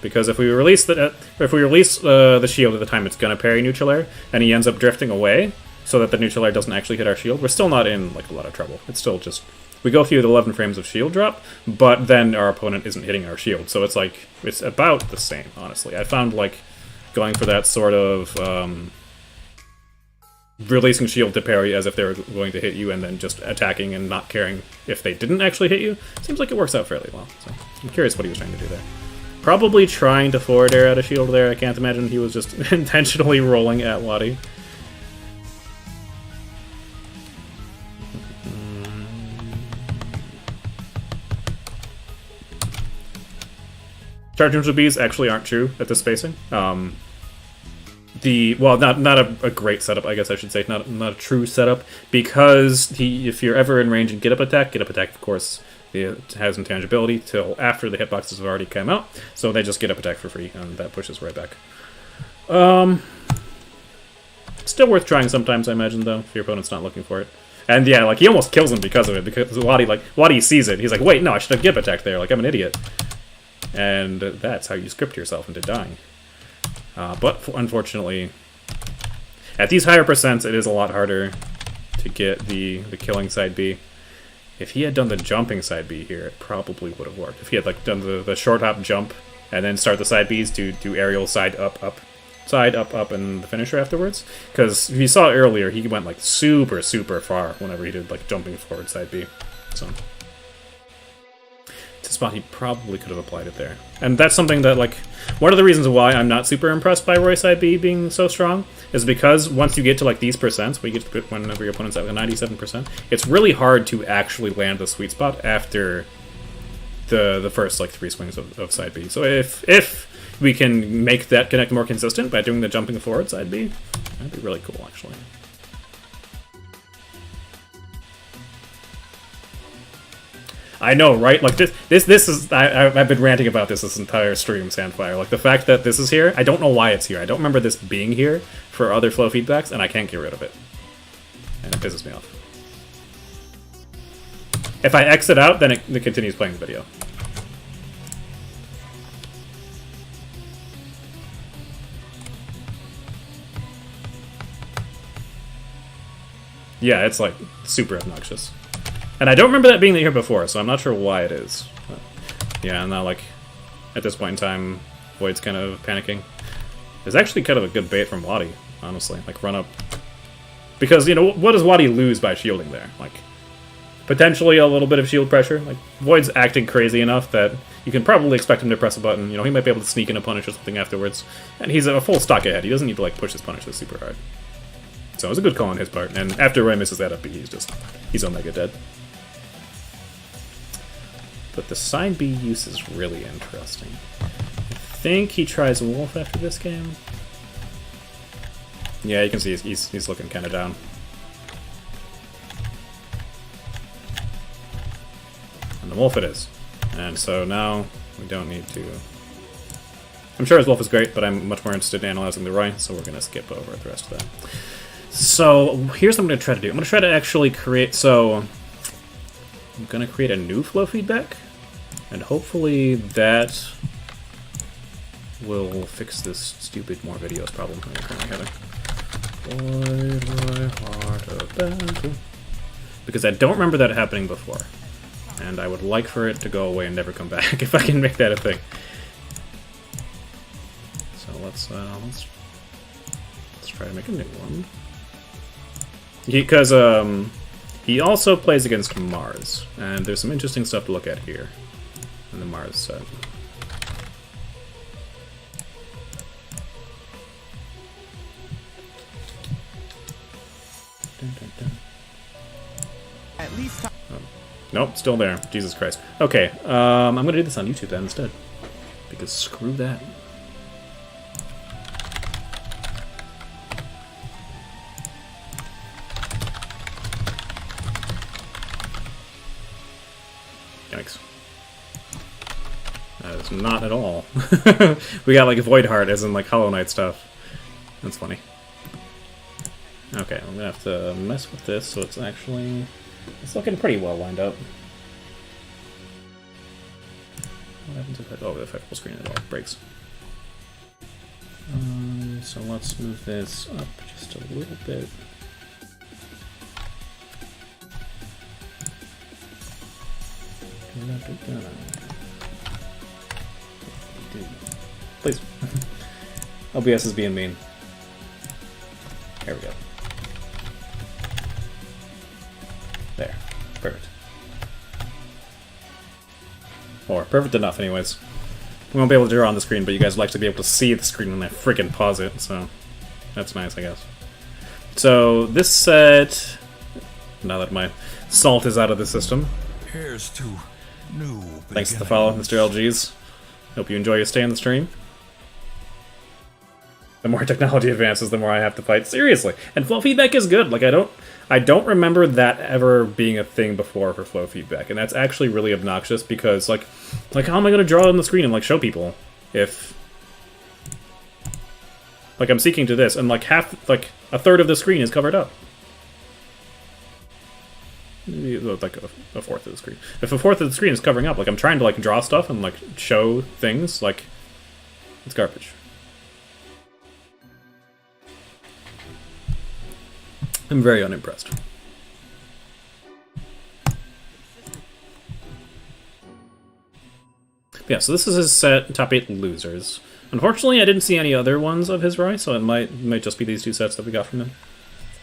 Because if we release the shield at the time it's gonna parry neutral air, and he ends up drifting away, so that the neutral air doesn't actually hit our shield, we're still not in like a lot of trouble. It's still just we go through the 11 frames of shield drop, but then our opponent isn't hitting our shield, so it's like it's about the same. Honestly, I found like going for that sort of releasing shield to parry as if they were going to hit you, and then just attacking and not caring if they didn't actually hit you, seems like it works out fairly well. So I'm curious what he was trying to do there. Probably trying to forward air at a shield there. I can't imagine he was just intentionally rolling at Wadi. Charge neutral Bs actually aren't true at this spacing. Well, not a great setup, I guess I should say. Not a true setup, because if you're ever in range and get up attack, of course, it has intangibility till after the hitboxes have already come out, so they just get up attack for free, and that pushes right back. Still worth trying sometimes, I imagine, though, if your opponent's not looking for it. And yeah, like, he almost kills him because of it, because Wadi sees it. He's like, wait, no, I should have get up attack there, like, I'm an idiot. And that's how you script yourself into dying. But unfortunately, at these higher percents, it is a lot harder to get the killing side B. If he had done the jumping side B here, it probably would have worked. If he had like done the short hop jump and then start the side Bs, do aerial side up, and the finisher afterwards. Because if you saw earlier, he went like super far whenever he did like jumping forward side B. So it's a spot he probably could have applied it there. And that's something that, like, one of the reasons why I'm not super impressed by Roy side B being so strong is because once you get to like these percents, whenever your opponent's at like 97%, it's really hard to actually land the sweet spot after the first like 3 swings of side B. So if we can make that connect more consistent by doing the jumping forward side B, that'd be really cool, actually. I know, right? Like this is I've been ranting about this entire stream, Sandfire. Like the fact that this is here, I don't know why it's here. I don't remember this being here for other flow feedbacks, and I can't get rid of it. And it pisses me off. If I exit out, then it continues playing the video. Yeah, it's like super obnoxious. And I don't remember that being here before, so I'm not sure why it is. But yeah, and now, like, at this point in time, Void's kind of panicking. There's actually kind of a good bait from Wadi, honestly. Like, run up. Because, you know, what does Wadi lose by shielding there? Like, potentially a little bit of shield pressure. Like, Void's acting crazy enough that you can probably expect him to press a button. You know, he might be able to sneak in a punish or something afterwards. And he's a full stock ahead. He doesn't need to, like, push his punishes super hard. So it was a good call on his part. And after Roy misses that up, he's Omega dead. But the side B use is really interesting. I think he tries Wolf after this game. Yeah, you can see he's looking kind of down. And the Wolf it is. And so now we don't need to... I'm sure his Wolf is great, but I'm much more interested in analyzing the Roy, so we're going to skip over the rest of that. So here's what I'm going to try to do. I'm going to try to actually create... So I'm going to create a new flow feedback, and hopefully that will fix this stupid more videos problem that we're currently having. Boy, heart of battle. Because I don't remember that happening before, and I would like for it to go away and never come back if I can make that a thing. So let's try to make a new one. Because he also plays against Mars, and there's some interesting stuff to look at here in the Mars set. At least. Nope, still there. Jesus Christ. Okay, I'm gonna do this on YouTube then instead, because screw that. Yikes. That is not at all. We got like Void Heart as in like Hollow Knight stuff. That's funny. Okay, I'm gonna have to mess with this so it's actually... It's looking pretty well lined up. What happens if I... Oh, if I full screen it all breaks. So let's move this up just a little bit. Please. OBS is being mean. There we go. There. Perfect. Or perfect enough, anyways. We won't be able to draw on the screen, but you guys like to be able to see the screen when I freaking pause it, so that's nice, I guess. So, this set... Now that my salt is out of the system. Here's to new Thanks for the follow, Mr. LGs. Hope you enjoy your stay on the stream. The more technology advances, the more I have to fight. Seriously. And flow feedback is good. Like, I don't remember that ever being a thing before for flow feedback. And that's actually really obnoxious because, like how am I going to draw on the screen and, like, show people if... Like, I'm seeking to this, and, like, a third of the screen is covered up. Like, a fourth of the screen. If a fourth of the screen is covering up, like, I'm trying to, like, draw stuff and, like, show things, like, it's garbage. I'm very unimpressed. Yeah, so this is his set, top 8 losers. Unfortunately, I didn't see any other ones of his Roy, so it might just be these two sets that we got from him.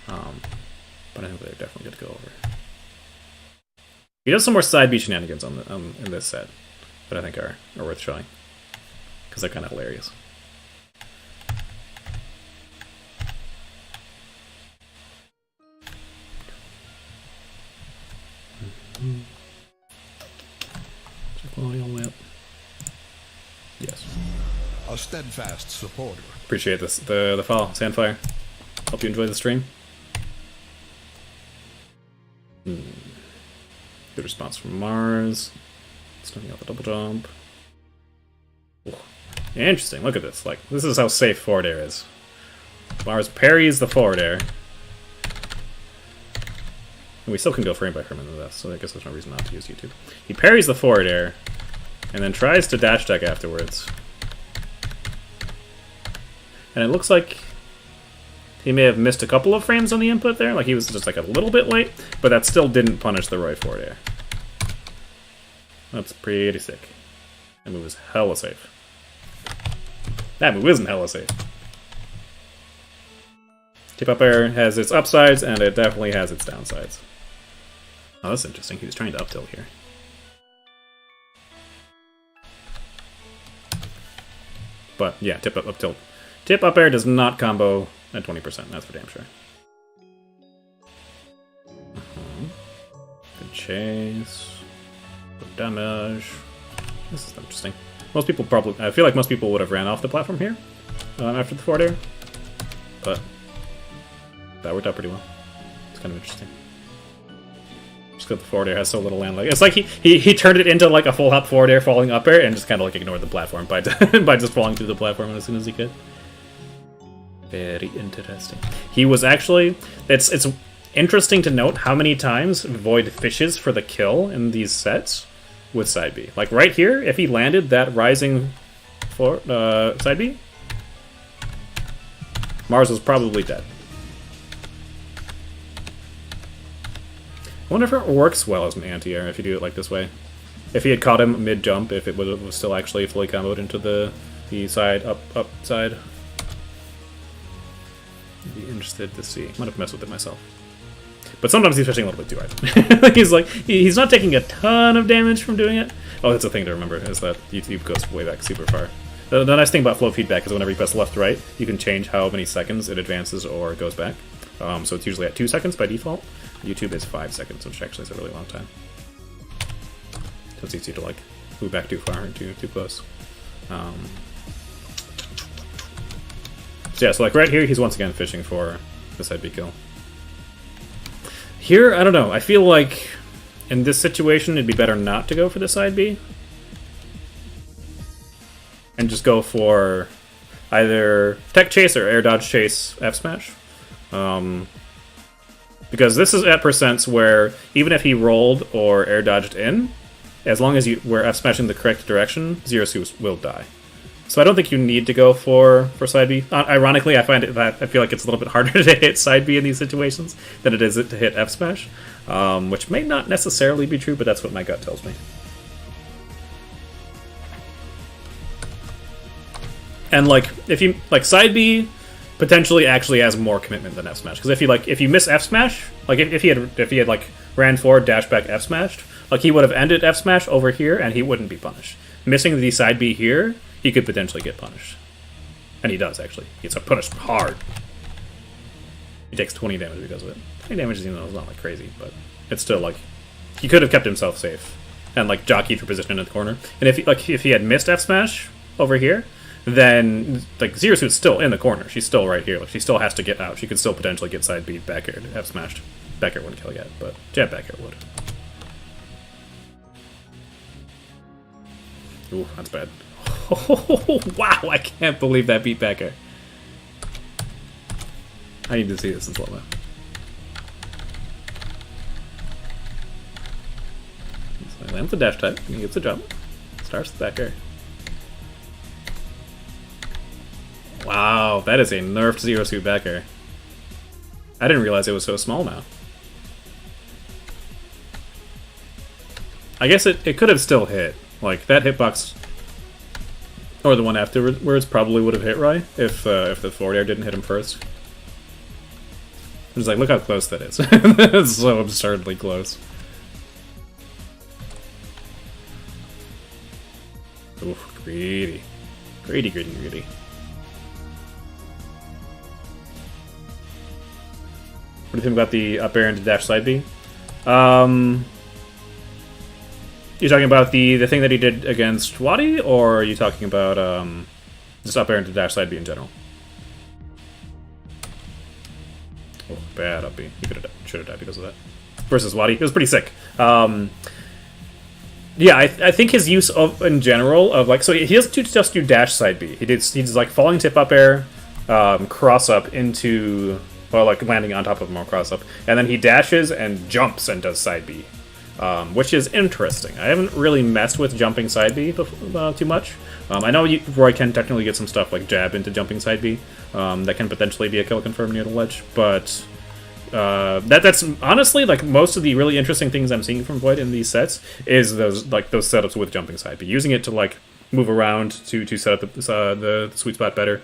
But I think they're definitely good to go over. He does some more side B shenanigans on the in this set, that I think are worth showing, because they're kind of hilarious. Check quality all the way up. Yes. A steadfast supporter. Appreciate this. The follow, Sandfire. Hope you enjoy the stream. Good response from Mars. Starting out the double jump. Ooh. Interesting. Look at this. Like, this is how safe forward air is. Mars parries the forward air. And we still can go frame by frame into this, so I guess there's no reason not to use YouTube. He parries the forward air, and then tries to dash deck afterwards. And it looks like he may have missed a couple of frames on the input there, like he was just like a little bit late, but that still didn't punish the Roy forward air. That's pretty sick. That move is hella safe. That move isn't hella safe. Tip up air has its upsides, and it definitely has its downsides. Oh, that's interesting. He was trying to up tilt here. But yeah, tip up tilt. Tip up air does not combo at 20%, that's for damn sure. Good chase. Good damage. This is interesting. Most people probably... I feel like most people would have ran off the platform here after the forward air. But that worked out pretty well. It's kind of interesting. Just because the forward air has so little land lag. It's like he turned it into like a full hop forward air falling up air and just kind of like ignored the platform by by just falling through the platform as soon as he could. Very interesting. He was actually... It's interesting to note how many times Void fishes for the kill in these sets with side B. Like right here, if he landed that rising for side B, Mars was probably dead. I wonder if it works well as an anti-air if you do it like this way. If he had caught him mid-jump, if it was still actually fully comboed into the side, up side. I'd be interested to see. Might have messed with it myself. But sometimes he's fishing a little bit too hard. He's not taking a ton of damage from doing it. Oh, that's a thing to remember, is that YouTube goes way back super far. The nice thing about flow feedback is whenever you press left right, you can change how many seconds it advances or goes back. So it's usually at 2 seconds by default. YouTube is 5 seconds, which actually is a really long time. So it's easy to like move back too far or too close. So yeah, so like right here, he's once again fishing for the side B kill. Here, I don't know. I feel like in this situation, it'd be better not to go for the side B. And just go for either tech chase or air dodge chase F smash. Because this is at percents where even if he rolled or air dodged in, as long as you were F smashing the correct direction, Zero Suit will die. So I don't think you need to go for side B. Ironically, I find it that I feel like it's a little bit harder to hit side B in these situations than it is to hit F smash, which may not necessarily be true, but that's what my gut tells me. And like if you like side B potentially actually has more commitment than F smash, because if you miss F smash, like if he had like ran forward, dash back, F smashed, like he would have ended F smash over here and he wouldn't be punished. Missing the side B here, he could potentially get punished. And he does actually. He gets punished hard. He takes 20 damage because of it. 20 damage is, you know, it's not like crazy, but it's still like he could have kept himself safe and like jockeyed for position in the corner. And if he had missed F smash over here, then like Zero Suit's still in the corner. She's still right here. Like she still has to get out. She could still potentially get side B back air, F smashed. Back air wouldn't kill yet, but jab back air would. Ooh, that's bad. Oh, wow, I can't believe that beat back air. I need to see this in slow-mo. So he lands the dash type, he gets a jump, starts the back air. Wow, that is a nerfed Zero Suit back air. I didn't realize it was so small now. I guess it could have still hit. Like, that hitbox, or the one afterwards, probably would have hit Rai if the forward air didn't hit him first. I'm just like, look how close that is. It's so absurdly close. Oof, greedy. Greedy, greedy, greedy. What do you think about the up air into dash side B? You talking about the thing that he did against Wadi, or are you talking about just up air into dash side B in general? Oh, bad up B. He should have died because of that. Versus Wadi, it was pretty sick. Yeah, I think his use of in general of like, so he doesn't just do dash side B. He's like falling tip up air, cross up into, well, like landing on top of him or cross up, and then he dashes and jumps and does side B. Which is interesting. I haven't really messed with jumping side B too much. I know Roy can technically get some stuff like jab into jumping side B that can potentially be a kill confirm near the ledge, but that's honestly like most of the really interesting things I'm seeing from Void in these sets is those setups with jumping side B, using it to like move around to set up the sweet spot better.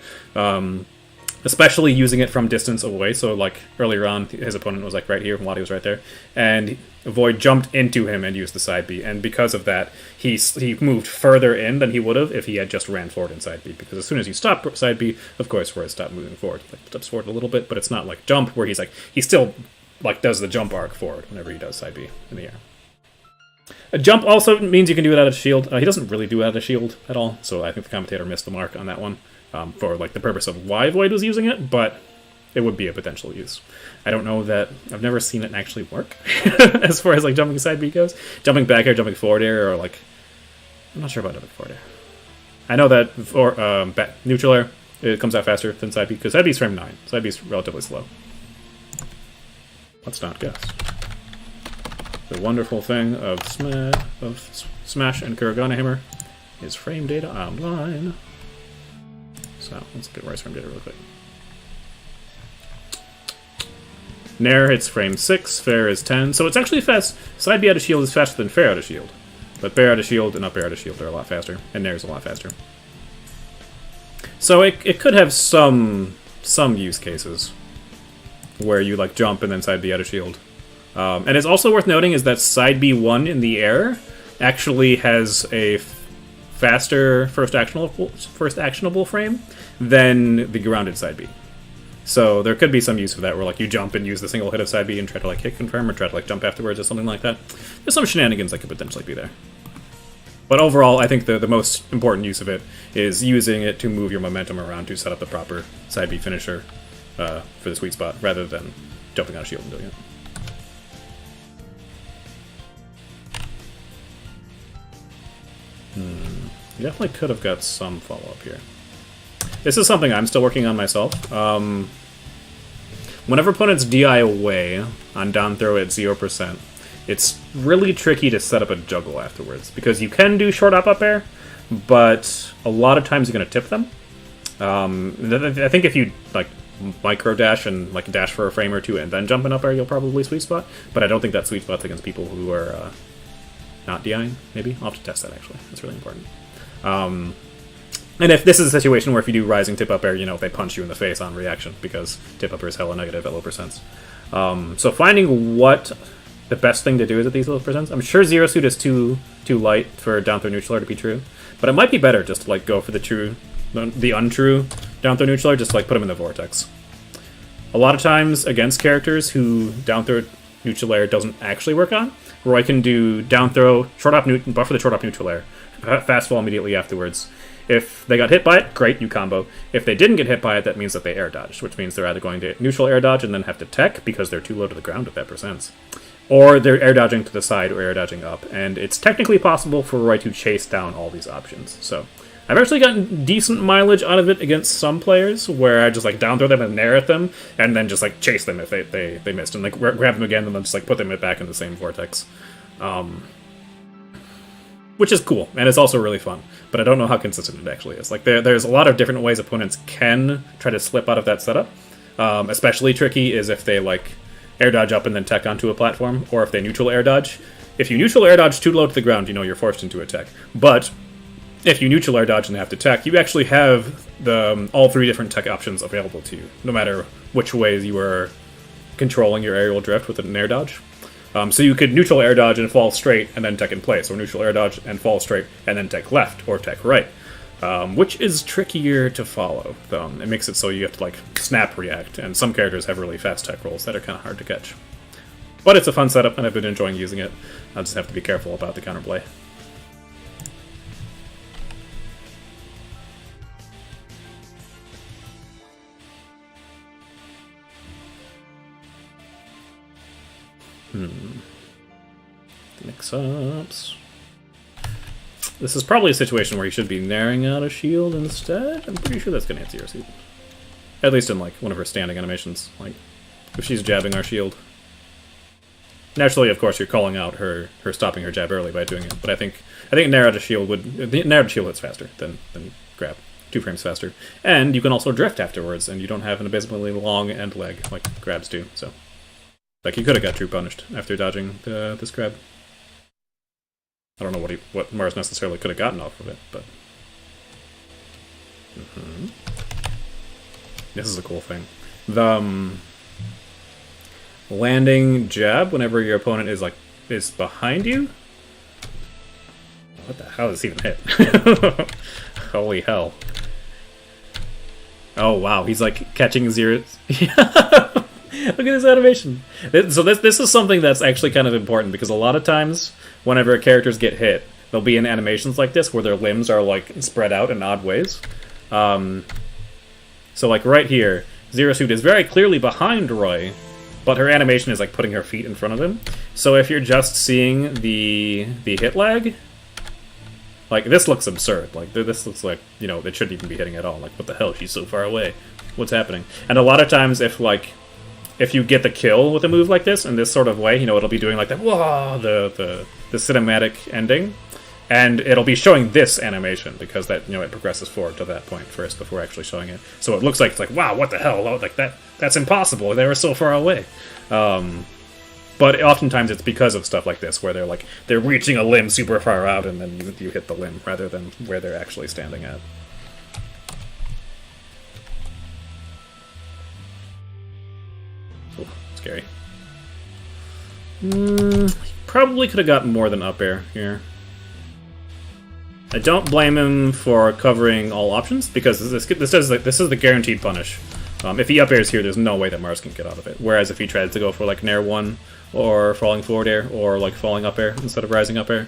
Especially using it from distance away, so like earlier on his opponent was like right here, Wadi was right there, and Void jumped into him and used the side B, and because of that, he moved further in than he would have if he had just ran forward in side B, because as soon as you stop side B, of course Void stopped moving forward. He like steps forward a little bit, but it's not like jump, where he still like does the jump arc forward whenever he does side B in the air. A jump also means you can do it out of shield. He doesn't really do it out of shield at all, so I think the commentator missed the mark on that one. For like the purpose of why Void was using it, but it would be a potential use. I don't know that I've never seen it actually work as far as like jumping side B goes. Jumping back air, jumping forward air, or like I'm not sure about jumping forward air. I know that for neutral air it comes out faster than side B because side B is frame 9. Side B is relatively slow. Let's not guess. The wonderful thing of Smash and Kuragana Hammer is frame data online. So let's get Roy's frame data real quick. Nair hits frame 6, fair is 10. So it's actually fast. Side B out of shield is faster than fair out of shield. But bair out of shield and up air out of shield are a lot faster. And Nair's a lot faster. So it could have some use cases where you like jump and then side B out of shield. And it's also worth noting is that side B1 in the air actually has a faster first actionable frame than the grounded side B. So there could be some use of that where like you jump and use the single hit of side B and try to like hit confirm or try to like jump afterwards or something like that. There's some shenanigans that could potentially be there. But overall, I think the most important use of it is using it to move your momentum around to set up the proper side B finisher for the sweet spot rather than jumping on a shield and doing it. You definitely could have got some follow-up here. This is something I'm still working on myself. Whenever opponents DI away on down throw at 0%, it's really tricky to set up a juggle afterwards, because you can do short up air, but a lot of times you're going to tip them. I think if you like micro dash and like dash for a frame or two and then jump in up air, you'll probably sweet spot, but I don't think that sweet spot's against people who are not DIing, maybe? I'll have to test that, actually. That's really important. And if this is a situation where if you do rising tip up air, they punch you in the face on reaction, because tip up air is hella negative at low percents. So finding what the best thing to do is at these low percents. I'm sure Zero Suit is too light for down throw neutral air to be true, but it might be better just to like go for the untrue down throw neutral air, just to like put them in the vortex. A lot of times against characters who down throw neutral air doesn't actually work on, Roy can do down throw, short hop, buffer the short hop neutral air, fast fall immediately afterwards. If they got hit by it, great, you combo. If they didn't get hit by it, that means that they air dodged, which means they're either going to neutral air dodge and then have to tech because they're too low to the ground at that percents, or they're air dodging to the side or air dodging up. And it's technically possible for Roy to chase down all these options. So I've actually gotten decent mileage out of it against some players, where I just like down throw them and nair at them, and then just like chase them if they missed, and like grab them again and then just like put them back in the same vortex. Which is cool, and it's also really fun, but I don't know how consistent it actually is. Like, there's a lot of different ways opponents can try to slip out of that setup. Especially tricky is if they, like, air dodge up and then tech onto a platform, or if they neutral air dodge. If you neutral air dodge too low to the ground, you're forced into a tech. But if you neutral air dodge and have to tech, you actually have all three different tech options available to you, no matter which ways you are controlling your aerial drift with an air dodge. So you could neutral air dodge and fall straight and then tech in place, or neutral air dodge and fall straight and then tech left or tech right, which is trickier to follow. It makes it so you have to like snap react, and some characters have really fast tech rolls that are kind of hard to catch. But it's a fun setup, and I've been enjoying using it. I'll just have to be careful about the counterplay. Mix-ups. This is probably a situation where you should be narrowing out a shield instead. I'm pretty sure that's going to hit Zero Suit. At least in like one of her standing animations, like if she's jabbing our shield. Naturally, of course, you're calling out her stopping her jab early by doing it. But I think narrow out a shield hits faster than grab, 2 frames faster, and you can also drift afterwards, and you don't have an abysmally long end leg like grabs do. So. Like, he could have got true punished after dodging this grab. I don't know what Mars necessarily could have gotten off of it, but... This is a cool thing. The landing jab whenever your opponent is behind you? What the hell does this even hit? Holy hell. Oh, wow, he's like catching zeros. Look at this animation. So this is something that's actually kind of important, because a lot of times whenever characters get hit, they'll be in animations like this where their limbs are like spread out in odd ways. So like right here, Zero Suit is very clearly behind Roy, but her animation is like putting her feet in front of him. So if you're just seeing the hit lag, like this looks absurd. Like this looks like, it shouldn't even be hitting at all. Like, what the hell? She's so far away. What's happening? And a lot of times if you get the kill with a move like this, in this sort of way, it'll be doing like that, whoa, the cinematic ending, and it'll be showing this animation, because that, it progresses forward to that point first before actually showing it. So it looks like, it's like, wow, what the hell, like that's impossible, they were so far away. But oftentimes it's because of stuff like this, where they're reaching a limb super far out, and then you hit the limb, rather than where they're actually standing at. Scary. Probably could have gotten more than up air here. I don't blame him for covering all options, because this is the guaranteed punish. If he up airs here, there's no way that Mars can get out of it. Whereas if he tries to go for like Nair 1 or falling forward air, or like falling up air instead of rising up air,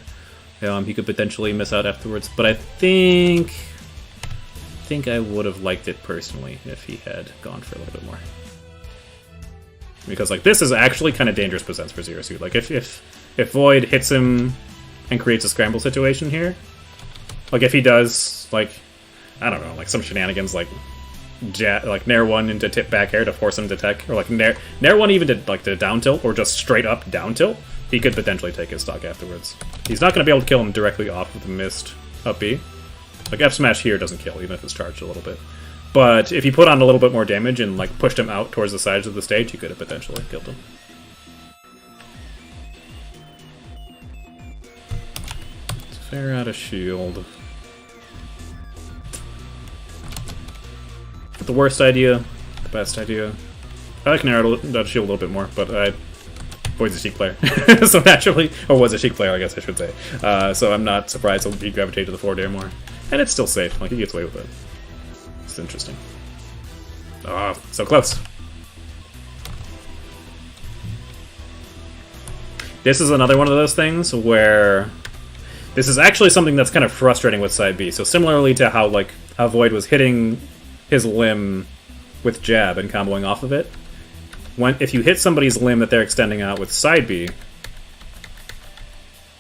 he could potentially miss out afterwards. But I think I would have liked it personally if he had gone for a little bit more. Because like this is actually kind of dangerous presents for Zero Suit. Like if Void hits him and creates a scramble situation here, like if he does like, I don't know, like some shenanigans like Nair 1 into tip back air to force him to tech, or like Nair 1 even to like the down tilt, or just straight up down tilt, he could potentially take his stock afterwards. He's not going to be able to kill him directly off of the missed up B. Like F smash here doesn't kill, even if it's charged a little bit. But if he put on a little bit more damage and like pushed him out towards the sides of the stage, he could have potentially killed him. Fair out of shield. the worst idea, the best idea. I like narrow dodge shield a little bit more, but Void's a Sheik player, so naturally, or was a Sheik player, I guess I should say. So I'm not surprised he'll gravitate to the forward air more, and it's still safe. Like he gets away with it. It's interesting. Oh, so close. This is another one of those things where this is actually something that's kind of frustrating with side B. So similarly to how Void was hitting his limb with jab and comboing off of it, if you hit somebody's limb that they're extending out with side B,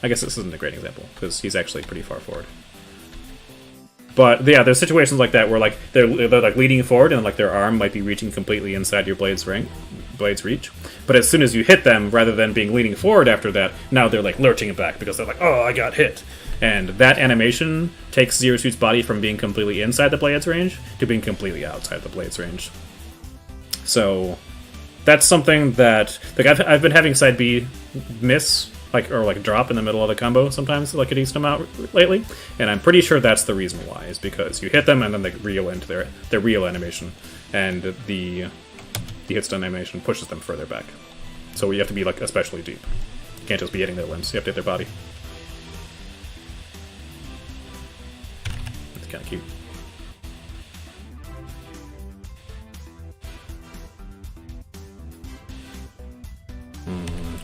I guess this isn't a great example because he's actually pretty far forward. But yeah, there's situations like that where like they're like leading forward and like their arm might be reaching completely inside your blade's reach. But as soon as you hit them, rather than being leaning forward after that, now they're like lurching it back because they're like, oh, I got hit. And that animation takes Zero Suit's body from being completely inside the blade's range to being completely outside the blade's range. So that's something that like I've been having side B miss or drop in the middle of the combo sometimes, like a decent amount lately, and I'm pretty sure that's the reason why, is because you hit them and then they reel into their reel animation, and the hitstun animation pushes them further back. So you have to be like especially deep. You can't just be hitting their limbs, you have to hit their body. It's kind of cute.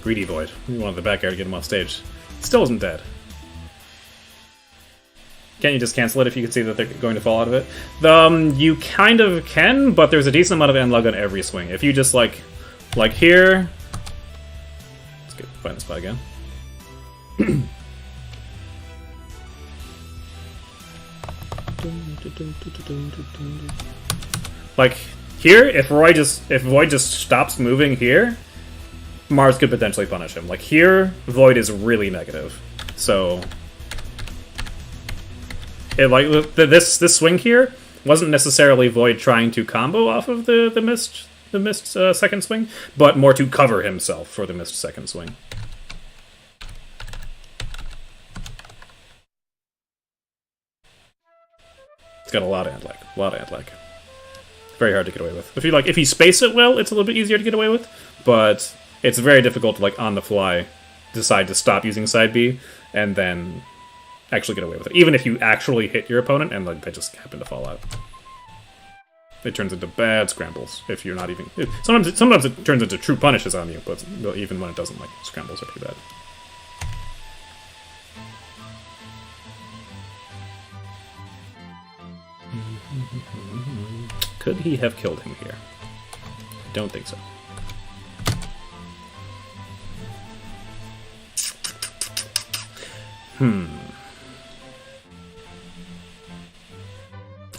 Greedy Void. We wanted the back air to get him off stage. Still isn't dead. Can't you just cancel it if you can see that they're going to fall out of it? You kind of can, but there's a decent amount of end-lug on every swing. If you just like here... Let's find the spot again. Like here, if Void just stops moving here, Mars could potentially punish him. Like here, Void is really negative. So this swing here wasn't necessarily Void trying to combo off of the missed second swing, but more to cover himself for the missed second swing. It's got a lot of end lag. Very hard to get away with. If you space it well, it's a little bit easier to get away with, but it's very difficult to like on the fly decide to stop using side B and then actually get away with it. Even if you actually hit your opponent and like they just happen to fall out. It turns into bad scrambles if you're not even... Sometimes it turns into true punishes on you, but even when it doesn't, like, scrambles are pretty bad. Could he have killed him here? I don't think so.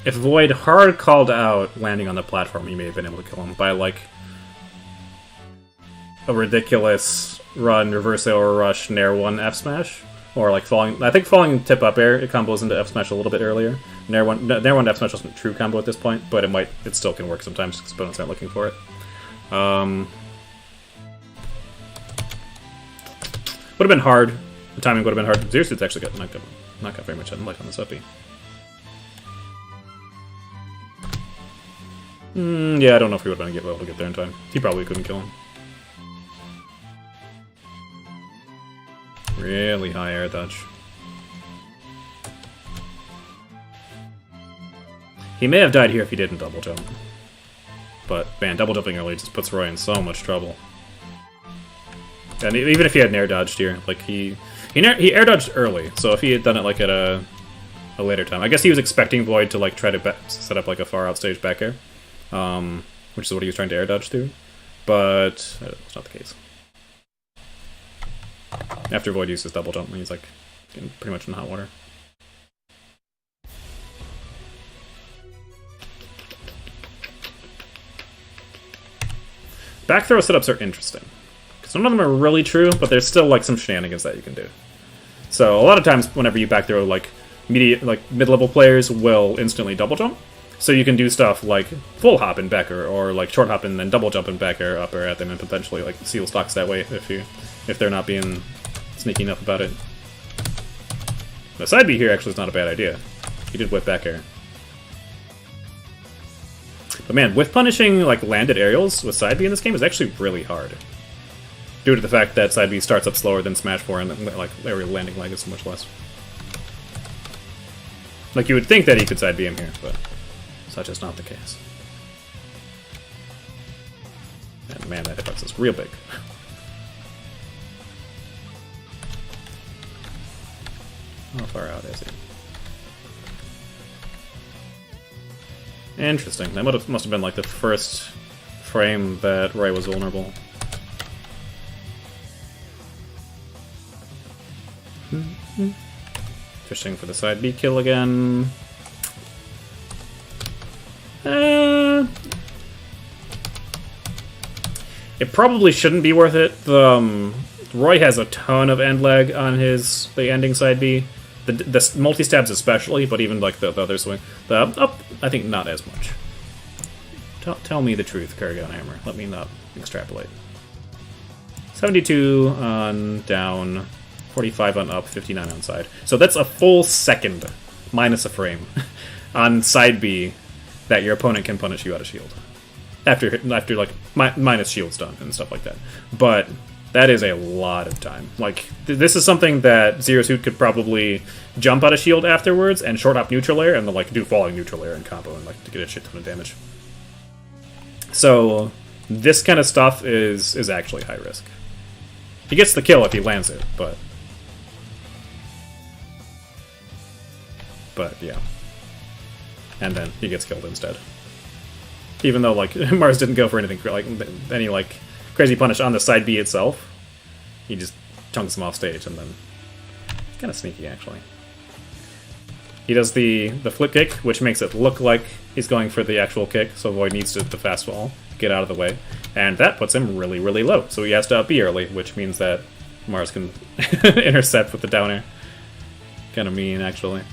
If Void hard called out landing on the platform, you may have been able to kill him by, like, a ridiculous run, reverse air rush, Nair 1 F smash. Or, like, falling... I think falling tip up air, it combos into F smash a little bit earlier. Nair 1 F smash wasn't a true combo at this point, but it still can work sometimes because opponents aren't looking for it. Would have been hard. The timing would have been hard. Zero Suit's actually got not got very much unluck on this uppy. Yeah, I don't know if he would have been able to get there in time. He probably couldn't kill him. Really high air dodge. He may have died here if he didn't double jump. But, man, double jumping early just puts Roy in so much trouble. And even if he had an air dodged here, like he air dodged early, so if he had done it like at a later time, I guess he was expecting Void to like try to set up like a far out stage back air, which is what he was trying to air dodge through, but that's not the case. After Void uses double jump, he's like getting pretty much in hot water. Back throw setups are interesting. Some of them are really true, but there's still like some shenanigans that you can do. So a lot of times, whenever you back throw, like mid-level players will instantly double jump. So you can do stuff like full hop in back air, or like short hop and then double jump in back air, up air at them, and potentially like seal stocks that way if they're not being sneaky enough about it. The side B here actually is not a bad idea. He did whip back air. But man, with punishing like landed aerials with side B in this game is actually really hard. Due to the fact that side B starts up slower than Smash 4 and like aerial landing lag is so much less. Like you would think that he could side B him here, but such is not the case. And man, that hitbox is real big. How far out is he? Interesting. That must have been like the first frame that Roy was vulnerable. Fishing for the side B kill again. It probably shouldn't be worth it. Roy has a ton of end lag on the ending side B. The multi-stabs especially, but even like the other swing. The up, I think not as much. Tell me the truth, Karagon Hammer. Let me not extrapolate. 72 on down, 45 on up, 59 on side. So that's a full second, minus a frame, on side B that your opponent can punish you out of shield. After like, minus shield's done and stuff like that. But that is a lot of time. Like, this is something that Zero Suit could probably jump out of shield afterwards and short hop neutral air and then like do falling neutral air and combo and like to get a shit ton of damage. So this kind of stuff is actually high risk. He gets the kill if he lands it, but yeah. And then he gets killed instead. Even though like Mars didn't go for anything like any like crazy punish on the side B itself, he just chunks him off stage and then kind of sneaky actually. He does the flip kick, which makes it look like he's going for the actual kick, so Void needs to the fast fall, get out of the way, and that puts him really, really low. So he has to up B early, which means that Mars can intercept with the downer. Kind of mean, actually.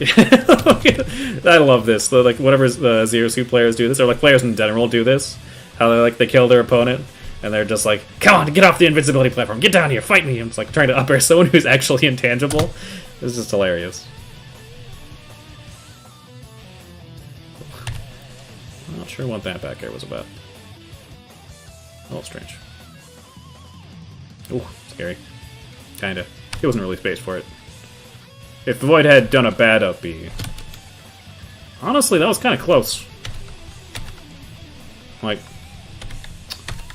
I love this. Like whatever Zero Suit players do this, or like players in general do this. How they kill their opponent, and they're just like, "Come on, get off the invincibility platform, get down here, fight me!" And it's like trying to up air someone who's actually intangible. It's just hilarious. I'm not sure what that back air was about. Oh, strange. Ooh, scary. Kinda. He wasn't really spaced for it. If the Void had done a bad up B... Honestly, that was kind of close. Like,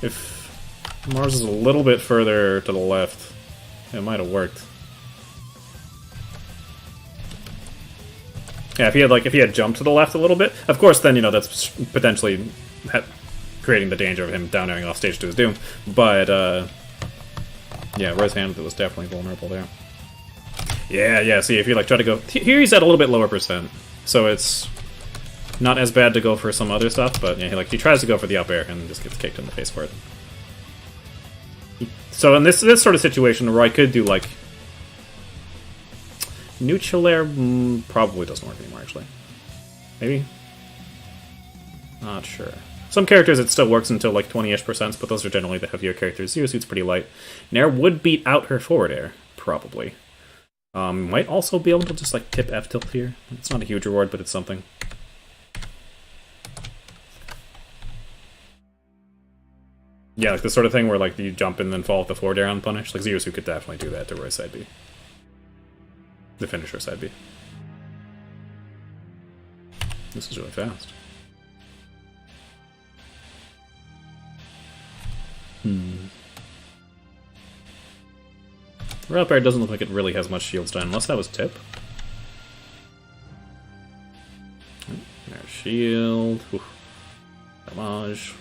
if Mars is a little bit further to the left, it might have worked. Yeah, if he had jumped to the left a little bit, of course, then that's potentially creating the danger of him down airing off stage to his doom. But yeah, Roy's hand was definitely vulnerable there. Yeah. See, if you try to go here, he's at a little bit lower percent, so it's not as bad to go for some other stuff. But yeah, he tries to go for the up air and just gets kicked in the face for it. So in this sort of situation, Roy could do like neutral air. Probably doesn't work anymore, actually. Maybe. Not sure. Some characters it still works until like 20-ish%, but those are generally the heavier characters. Zero Suit's pretty light. Nair would beat out her forward air, probably. Might also be able to just like tip F tilt here. It's not a huge reward, but it's something. Yeah, like the sort of thing where like you jump and then fall with the forward air on punish. Like Zero Suit could definitely do that to Roy's side B. The finisher side B. This is really fast. Up air doesn't look like it really has much shields done, unless that was tip. There's shield. Damage.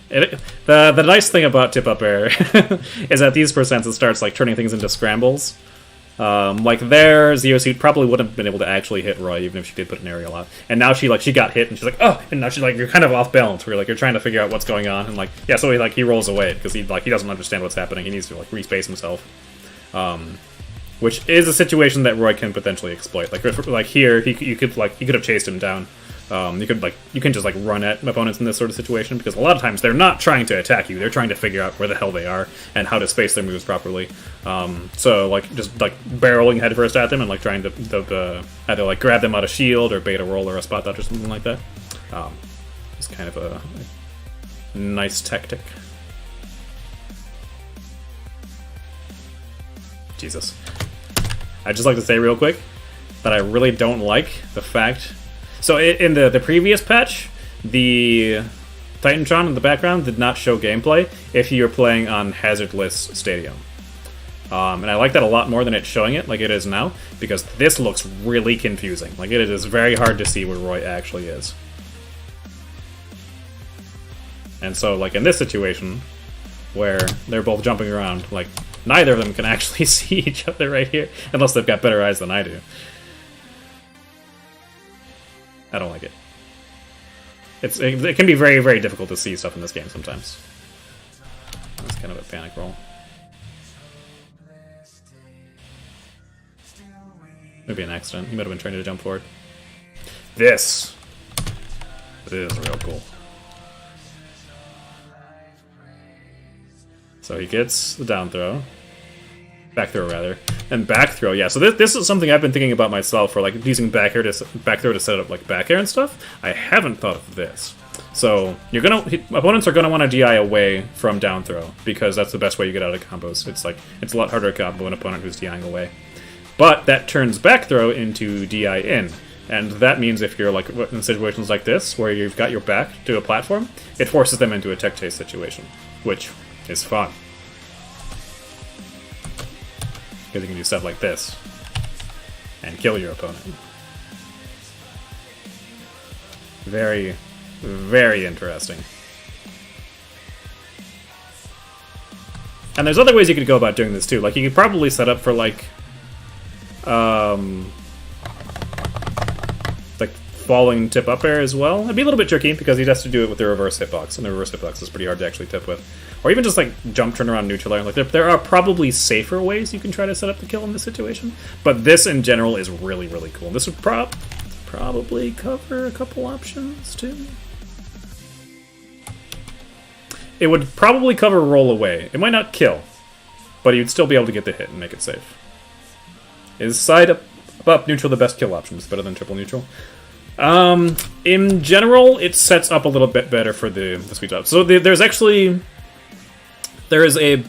The nice thing about tip up air is at these percents it starts like turning things into scrambles. Like there, Zero Suit probably wouldn't have been able to actually hit Roy even if she did put an aerial out. And now she got hit and she's like, oh, and now she's like, you're kind of off balance. Where you're trying to figure out what's going on, and like, yeah, so he rolls away because he doesn't understand what's happening. He needs to like respace himself, which is a situation that Roy can potentially exploit. Like here, he could have chased him down You can just like run at opponents in this sort of situation, because a lot of times they're not trying to attack you, they're trying to figure out where the hell they are and how to space their moves properly. So like just like barreling headfirst at them and like trying to either like grab them out of shield or bait a roll or a spot dodge or something like that. It's kind of a nice tactic. Jesus. I'd just like to say real quick that I really don't like the fact... So in the previous patch, the Titantron in the background did not show gameplay if you were playing on hazardless stadium. And I like that a lot more than it's showing it like it is now, because this looks really confusing. Like, it is very hard to see where Roy actually is. And so, like, in this situation, where they're both jumping around, like, neither of them can actually see each other right here, unless they've got better eyes than I do. I don't like it. It can be very, very difficult to see stuff in this game sometimes. That's kind of a panic roll. Maybe an accident. He might have been trying to jump forward. This is real cool. So he gets the down throw. Back throw, rather. And back throw, yeah. So this is something I've been thinking about myself for, like, using back throw to set up, like, back air and stuff. I haven't thought of this. So opponents are gonna want to DI away from down throw, because that's the best way you get out of combos. It's a lot harder to combo an opponent who's DIing away. But that turns back throw into DI in. And that means if you're like in situations like this, where you've got your back to a platform, it forces them into a tech chase situation, which is fun. Because you can do stuff like this and kill your opponent. Very, very interesting. And there's other ways you could go about doing this too. Like, you could probably set up for like falling tip up air as well. It'd be a little bit tricky because he'd have to do it with the reverse hitbox, and the reverse hitbox is pretty hard to actually tip with. Or even just like jump, turn around, neutral air. Like, there are probably safer ways you can try to set up the kill in this situation, but this in general is really, really cool. This would probably cover a couple options too. It would probably cover roll away. It might not kill, but you'd still be able to get the hit and make it safe. Is side up neutral the best kill option? It's better than triple neutral. In general, it sets up a little bit better for the sweet spot. So there is a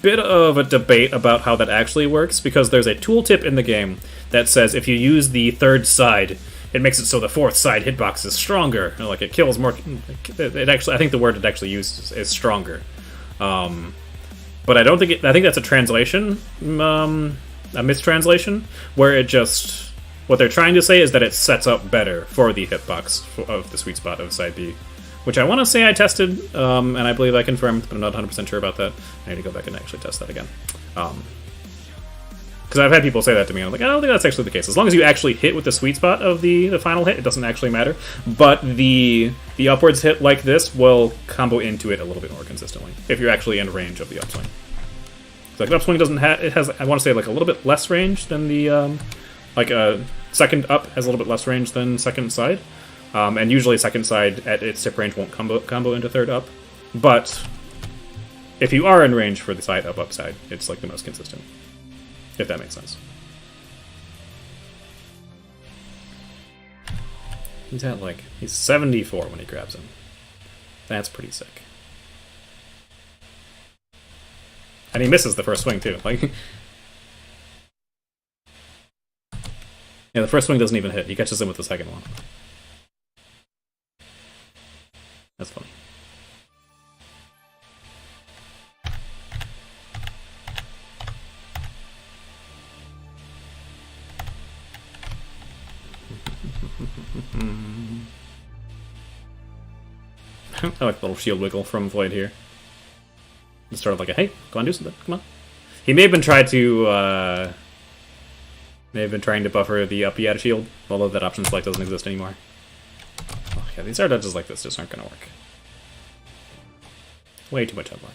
bit of a debate about how that actually works, because there's a tooltip in the game that says if you use the third side, it makes it so the fourth side hitbox is stronger. Like, it kills more. It actually, I think the word it actually uses is stronger. But I don't think I think that's a translation, a mistranslation, where it just, what they're trying to say is that it sets up better for the hitbox of the sweet spot of side B, which I want to say I tested, and I believe I confirmed, but I'm not 100% sure about that. I need to go back and actually test that again. Because I've had people say that to me, and I'm like, I don't think that's actually the case. As long as you actually hit with the sweet spot of the final hit, it doesn't actually matter. But the upwards hit like this will combo into it a little bit more consistently, if you're actually in range of the upswing. So, like, an upswing doesn't have, it has, I want to say, like, a little bit less range than the, second up has a little bit less range than second side. And usually second side at its tip range won't combo into third up. But if you are in range for the side up side, it's like the most consistent. If that makes sense. He's at like, he's 74 when he grabs him. That's pretty sick. And he misses the first swing too. Like, yeah, the first swing doesn't even hit. He catches him with the second one. That's funny. I like the little shield wiggle from Void here. It's sort of like a, hey, go on, do something, come on. He may have been trying to buffer the up out shield, although that option select doesn't exist anymore. Oh, yeah, these air dodges like this just aren't gonna work. Way too much headlock.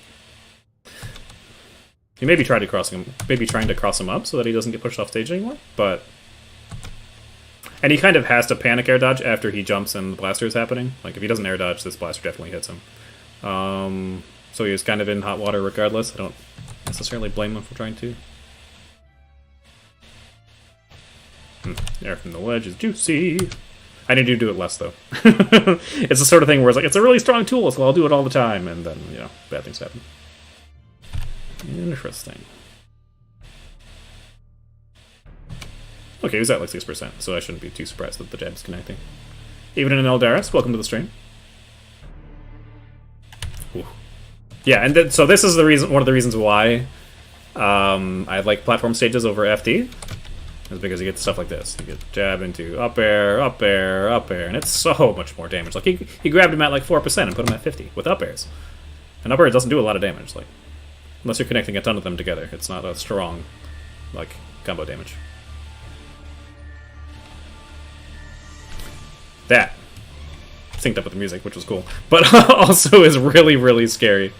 He may be trying to cross him up so that he doesn't get pushed off stage anymore, but And he kind of has to panic air dodge after he jumps and the blaster is happening. Like, if he doesn't air dodge, this blaster definitely hits him. So he was kind of in hot water regardless. I don't necessarily blame him for trying to. Air from the ledge is juicy. I need to do it less, though. It's the sort of thing where it's like, it's a really strong tool, so I'll do it all the time, and then, you know, bad things happen. Interesting. Okay, he's at like 6%, so I shouldn't be too surprised that the jab's connecting. Even in an Eldaris, welcome to the stream. Ooh. Yeah, and then, so this is the reason, one of the reasons why I like platform stages over FD. Is because you get stuff like this. You get jab into up air, up air, up air, and it's so much more damage. Like, he grabbed him at like 4% and put him at 50 with up airs. And up air doesn't do a lot of damage, like, unless you're connecting a ton of them together. It's not a strong, like, combo damage. That synced up with the music, which was cool, but also is really, really scary.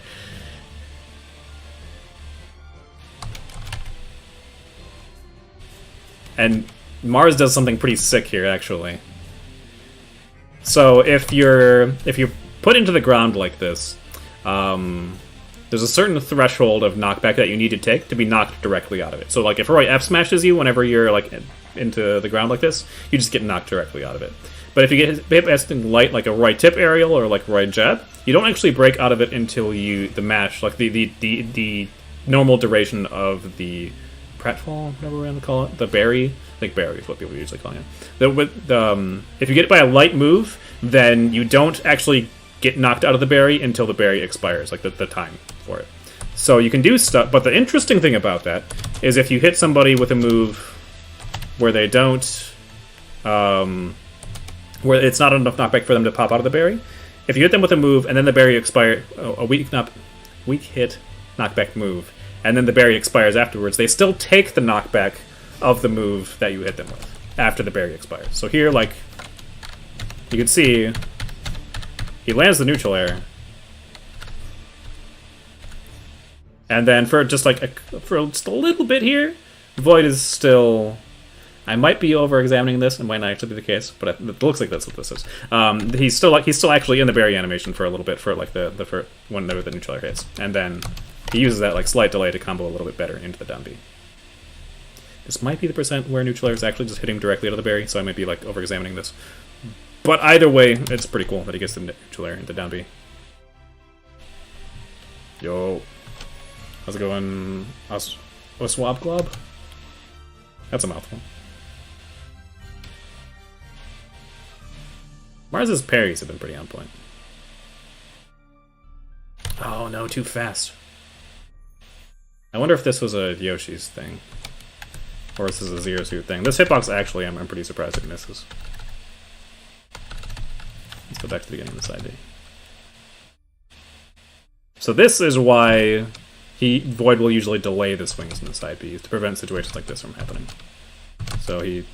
And Mars does something pretty sick here, actually. So if you're put into the ground like this, there's a certain threshold of knockback that you need to take to be knocked directly out of it. So like if Roy F smashes you whenever you're like into the ground like this, you just get knocked directly out of it. But if you get hit by something light like a Roy tip aerial or like Roy jab, you don't actually break out of it until the mash, like the normal duration of the pratfall, whatever we're gonna call it, the berry. I think berry is what people usually call it. If you get it by a light move, then you don't actually get knocked out of the berry until the berry expires, like the time for it. So you can do stuff, but the interesting thing about that is if you hit somebody with a move where they don't, where it's not enough knockback for them to pop out of the berry, if you hit them with a move and then the berry expires, a weak hit knockback move, and then the berry expires afterwards, they still take the knockback of the move that you hit them with after the berry expires. So here, like, you can see, he lands the neutral air, and then for just like for just a little bit here, Void is still. I might be over-examining this, and might not actually be the case, but it looks like that's what this is. He's still actually in the berry animation for a little bit for like the whenever the neutral air hits, and then he uses that like slight delay to combo a little bit better into the down B. This might be the percent where neutral air is actually just hitting directly out of the berry, so I might be like over-examining this. But either way, it's pretty cool that he gets the neutral air into down B. Yo. How's it going? Swab Glob? That's a mouthful. Mars's parries have been pretty on point. Oh no, too fast. I wonder if this was a Yoshi's thing. Or this is a Zero Suit thing. This hitbox actually, I'm pretty surprised it misses. Let's go back to the beginning of the side B. So this is why Void will usually delay the swings in the side B, to prevent situations like this from happening. So he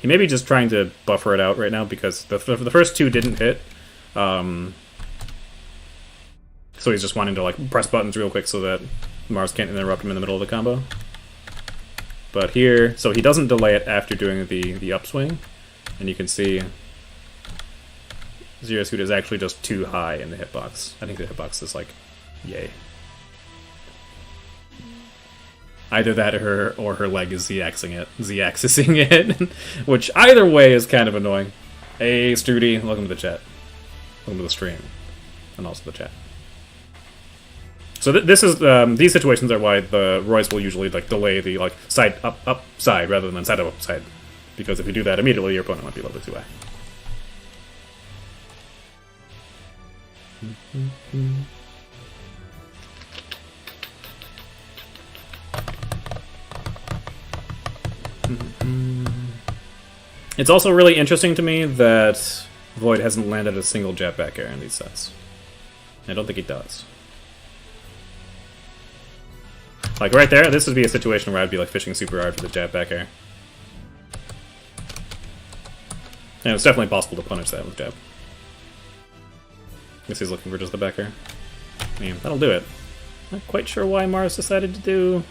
may be just trying to buffer it out right now, because the first two didn't hit. So he's just wanting to like press buttons real quick so that Mars can't interrupt him in the middle of the combo. But here, so he doesn't delay it after doing the upswing, and you can see Zero Suit is actually just too high in the hitbox. I think the hitbox is like, yay. Either that or her leg is Z-axising it, which either way is kind of annoying. Hey, Strudy, welcome to the chat. Welcome to the stream, and also the chat. So this is these situations are why the Royce will usually like delay the like side up side rather than side up side, because if you do that immediately, your opponent might be a little bit too high. It's also really interesting to me that Void hasn't landed a single jab back air in these sets. I don't think he does. Like right there, this would be a situation where I'd be like fishing super hard for the jab back air. And it's definitely possible to punish that with jab. I guess he's looking for just the back air. I mean, that'll do it. Not quite sure why Mars decided to do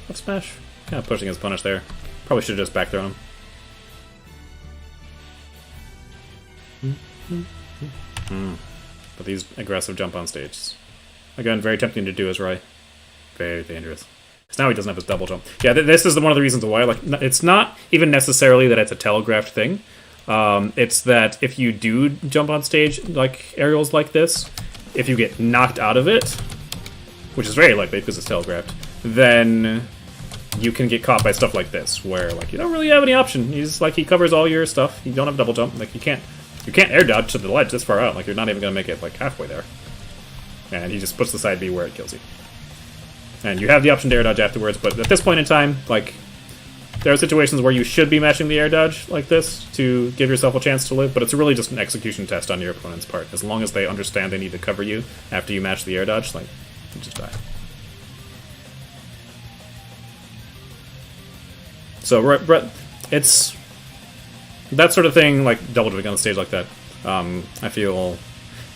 up smash. Kind of pushing his punish there. Probably should have just back thrown him. But these aggressive jump on stage. Again, very tempting to do as Roy. Very dangerous. Because now he doesn't have his double jump. Yeah, this is one of the reasons why. Like, it's not even necessarily that it's a telegraphed thing. It's that if you do jump on stage, like aerials like this, if you get knocked out of it, which is very likely because it's telegraphed, then you can get caught by stuff like this, where like you don't really have any option. He's like, he covers all your stuff. You don't have double jump. Like you can't air dodge to the ledge this far out. Like you're not even gonna make it like halfway there. And he just puts the side B where it kills you. And you have the option to air dodge afterwards, but at this point in time, like, there are situations where you should be matching the air dodge like this to give yourself a chance to live, but it's really just an execution test on your opponent's part. As long as they understand they need to cover you after you match the air dodge, like, you just die. So, it's that sort of thing, like double jumping on the stage like that. I feel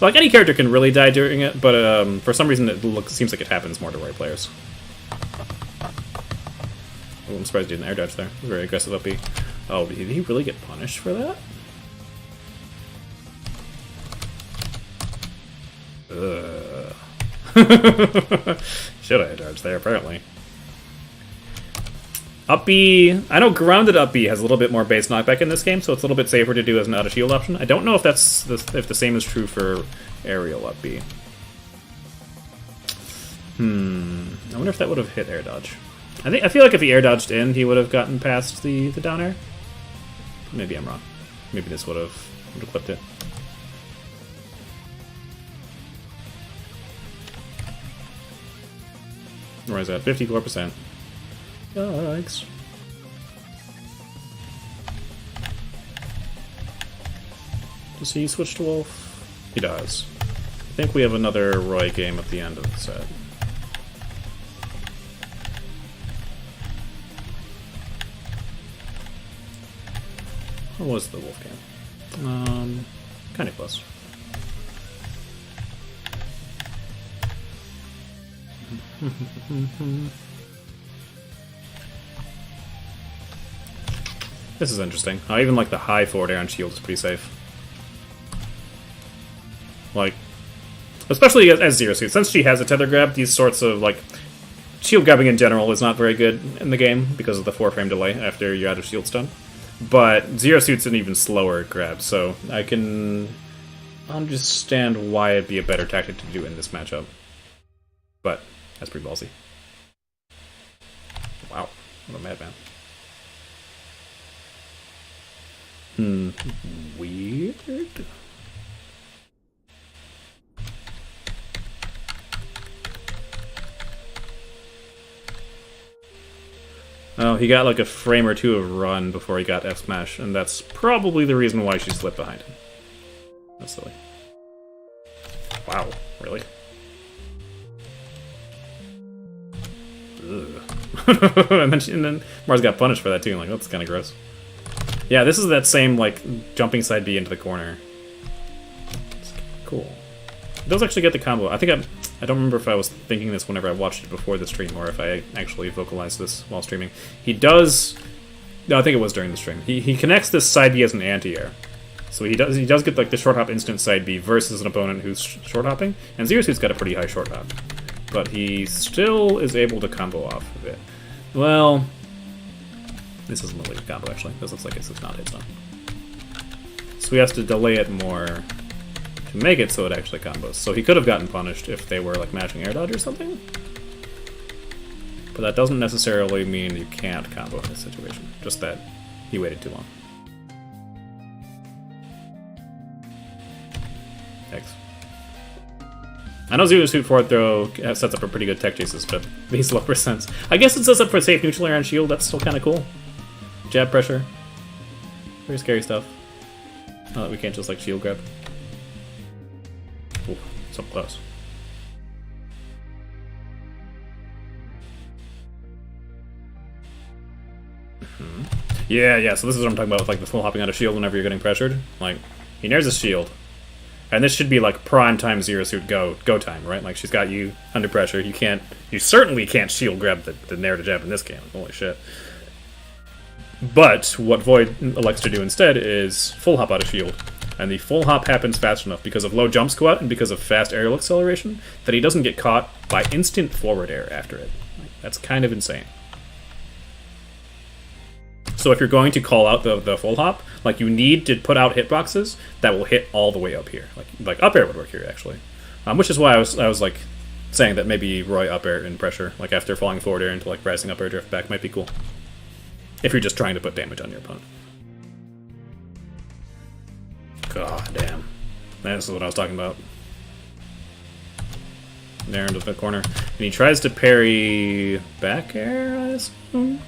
like any character can really die during it, but for some reason it seems like it happens more to right players. Oh, I'm surprised he didn't air dodge there. Very aggressive up B. Oh, did he really get punished for that? Should I air dodge there, apparently. Up B, I know grounded up B has a little bit more base knockback in this game, so it's a little bit safer to do as an out-of-shield option. I don't know if that's if the same is true for aerial up B. I wonder if that would have hit air dodge. I feel like if he air dodged in, he would have gotten past the down air. Maybe I'm wrong. Maybe this would have clipped it. Where is that? 54%. Yikes. Does he switch to Wolf? He does. I think we have another Roy game at the end of the set. What was the Wolf game? Kind of close. This is interesting. Even like the high forward air on shield is pretty safe. Like, especially as Zero Suit, since she has a tether grab, these sorts of like shield grabbing in general is not very good in the game because of the 4-frame delay after you're out of shield stun. But Zero Suit's an even slower grab, so I can understand why it'd be a better tactic to do in this matchup. But that's pretty ballsy. Wow, what a madman. Weird. Oh, he got like a frame or two of run before he got F smash, and that's probably the reason why she slipped behind him. That's silly. Wow, really? Ugh. and then Mars got punished for that too. Like, that's kind of gross. Yeah, this is that same, like, jumping side B into the corner. It's cool. It does actually get the combo. I think I don't remember if I was thinking this whenever I watched it before the stream, or if I actually vocalized this while streaming. He does... No, I think it was during the stream. He connects this side B as an anti-air. So he does get, like, the short hop instant side B versus an opponent who's short hopping. And Zero Suit's got a pretty high short hop. But he still is able to combo off of it. Well... This isn't really a combo, actually. This looks like it's not hit stun. So he has to delay it more to make it so it actually combos. So he could have gotten punished if they were like matching air dodge or something. But that doesn't necessarily mean you can't combo in this situation. Just that he waited too long. Thanks. I know Zero Suit forward throw sets up for pretty good tech chases, but these low percents. I guess it sets up for safe neutral air on shield. That's still kind of cool. Jab pressure. Very scary stuff. Now that we can't just like shield grab. Ooh, so close. Yeah, so this is what I'm talking about with like the full hopping out of shield whenever you're getting pressured. Like, he nairs his shield. And this should be like prime time Zero Suit go time, right? Like, she's got you under pressure. You certainly can't shield grab the nair to jab in this game. Holy shit. But what Void elects to do instead is full hop out of shield. And the full hop happens fast enough because of low jump squat and because of fast aerial acceleration that he doesn't get caught by instant forward air after it. That's kind of insane. So if you're going to call out the full hop, like, you need to put out hitboxes that will hit all the way up here. Like up air would work here, actually. Which is why I was like saying that maybe Roy up air in pressure, like after falling forward air into like rising up air drift back, might be cool. If you're just trying to put damage on your opponent. God damn. This is what I was talking about. There into the corner. And he tries to parry back air, I assume?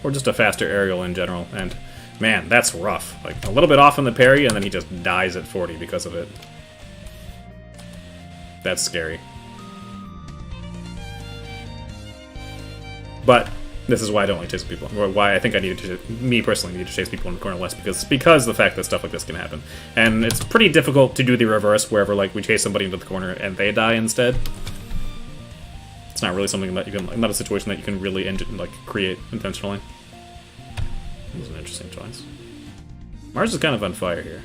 Or just a faster aerial in general. And man, that's rough. Like, a little bit off on the parry, and then he just dies at 40 because of it. That's scary. But this is why I don't like chasing people, or why I think I needed to, me personally, need to chase people in the corner less, because the fact that stuff like this can happen. And it's pretty difficult to do the reverse, wherever like we chase somebody into the corner and they die instead. It's not really something that you can, not a situation that you can really create intentionally. This is an interesting choice. Mars is kind of on fire here.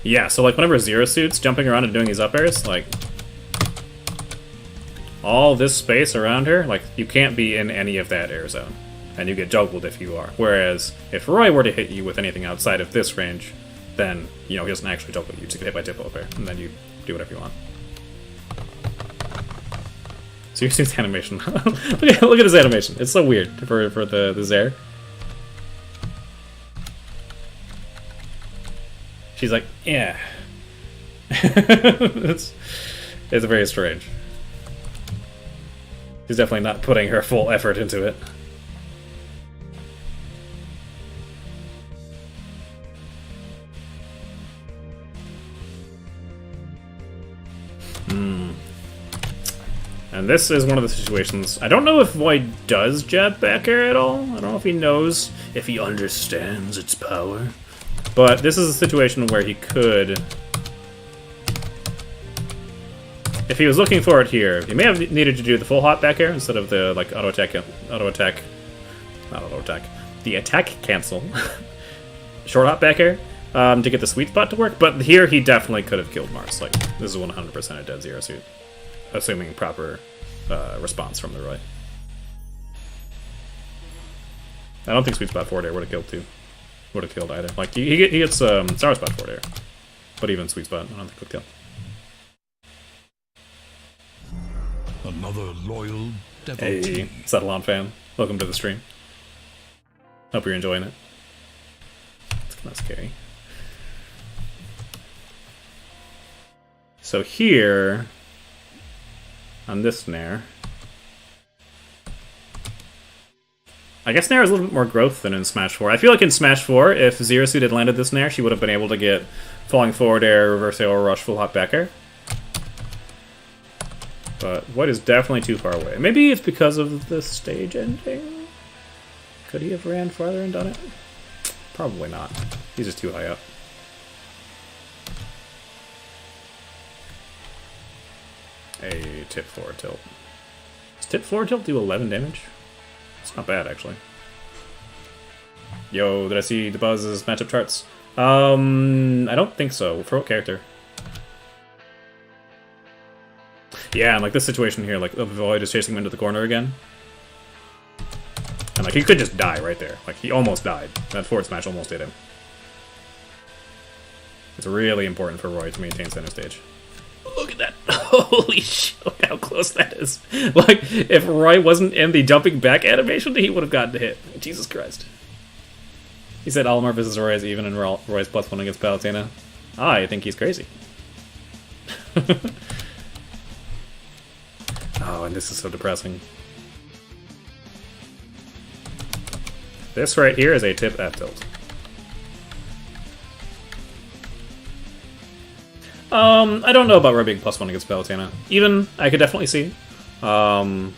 Yeah, so like whenever Zero Suit's jumping around and doing these up airs, like all this space around her, like you can't be in any of that air zone, and you get juggled if you are. Whereas if Roy were to hit you with anything outside of this range, then he doesn't actually juggle you. You just get hit by tip up air, and then you do whatever you want. Zero Suit's animation. look at his animation. It's so weird for the Zare. She's like, yeah. it's very strange. She's definitely not putting her full effort into it. And this is one of the situations. I don't know if Void does jab back air at all. I don't know if he knows, if he understands its power. But this is a situation where he could, if he was looking for it here, he may have needed to do the full hop back air instead of the like not auto attack, the attack cancel short hop back air to get the sweet spot to work. But here he definitely could have killed Mars. Like, this is 100% a dead Zero Suit, assuming proper response from the Roy. I don't think sweet spot forward air would have killed too. Would have killed either. Like, he gets Sour Spot forward air. But even Sweet Spot, I don't think would kill. Another loyal devotee. Hey, Settlon fan. Welcome to the stream. Hope you're enjoying it. It's kind of scary. So here, on this snare, I guess Nair is a little bit more growth than in Smash 4. I feel like in Smash 4, if Zero Suit had landed this Nair, she would have been able to get falling forward air, reverse air, rush, full hop back air. But White is definitely too far away. Maybe it's because of the stage ending? Could he have ran farther and done it? Probably not. He's just too high up. A tip forward tilt. Does tip forward tilt do 11 damage? It's not bad, actually. Yo, did I see the Buzz's matchup charts? I don't think so. For what character? Yeah, and like this situation here, like Void is chasing him into the corner again. And like he could just die right there. Like he almost died. That forward smash almost hit him. It's really important for Roy to maintain center stage. Look at that. Holy shit, look how close that is. Like, if Roy wasn't in the jumping back animation, he would have gotten a hit. Jesus Christ. He said Olimar versus Roy is even and Roy's +1 against Palutena. I think he's crazy. Oh, and this is so depressing. This right here is a tip F tilt. I don't know about Roy being +1 against Palutena. Even, I could definitely see. I don't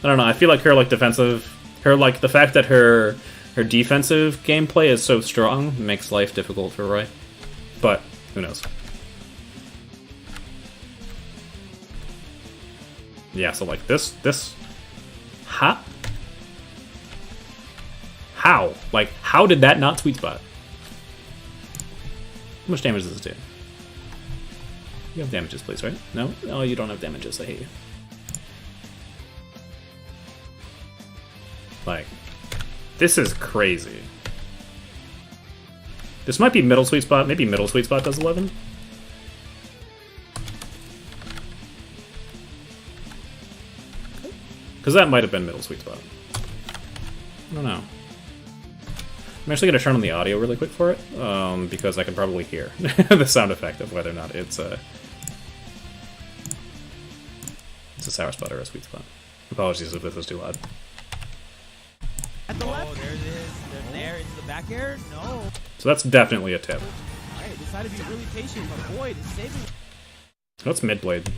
know, I feel like her, like, defensive... Her, like, the fact that her defensive gameplay is so strong makes life difficult for Roy. But, who knows. Yeah, so, like, this How? Like, how did that not sweet spot? How much damage does this do? You have damages, please, right? No? Oh, you don't have damages. I hate you. Like, this is crazy. This might be middle sweet spot. Maybe middle sweet spot does 11. Because that might have been middle sweet spot. I don't know. I'm actually going to turn on the audio really quick for it, because I can probably hear the sound effect of whether or not it's a sour spot or a sweet spot. Apologies if this was too loud. At the left. There it is. There into the back air. No. So that's definitely a tip. Alright, decided to be really patient, but Void is saving. That's mid blade.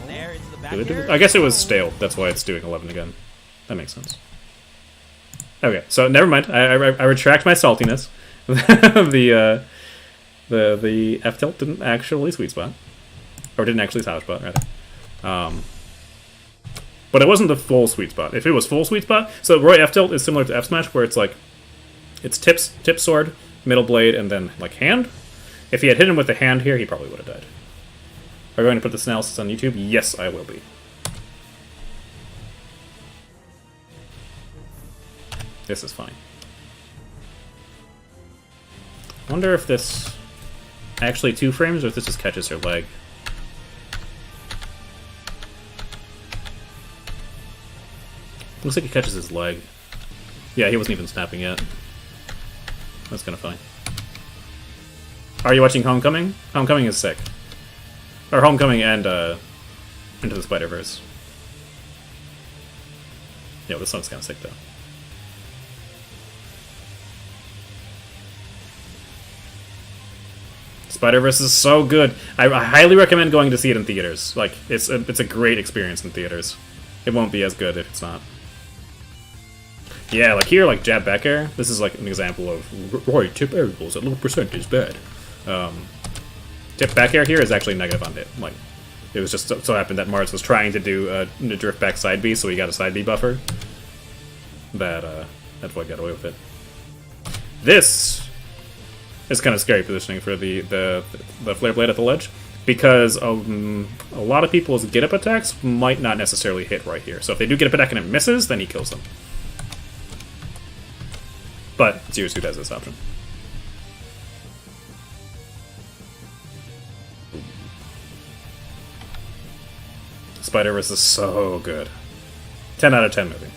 There into the back air. I guess it was stale. That's why it's doing 11 again. That makes sense. Okay, so never mind. I retract my saltiness. the F tilt didn't actually sweet spot, or didn't actually sour spot rather. But it wasn't the full sweet spot. If it was full sweet spot, so Roy F tilt is similar to F smash, where it's like it's tip sword, middle blade, and then like hand. If he had hit him with the hand here, he probably would have died. Are you going to put this analysis on YouTube? Yes, I will be. This is fine. I wonder if this actually 2 frames or if this just catches her leg. Looks like it catches his leg. Yeah, he wasn't even snapping yet. That's kind of funny. Are you watching Homecoming? Homecoming is sick. Or Homecoming and Into the Spider-Verse. Yeah, this song's kind of sick though. Spider-Verse is so good. I highly recommend going to see it in theaters. Like, it's a great experience in theaters. It won't be as good if it's not. Yeah, like here, like jab back air. This is like an example of Roy tip air rolls at low percent is bad. Tip back air here is actually negative on hit. Like, it was just so happened that Mars was trying to do a drift back side B, so he got a side B buffer. That Void got away with it. This is kind of scary positioning for the flare blade at the ledge, because a lot of people's get up attacks might not necessarily hit right here. So if they do get up attack and it misses, then he kills them. But Zero Suit has this option. Spider-Verse is so good. 10 out of 10 movie.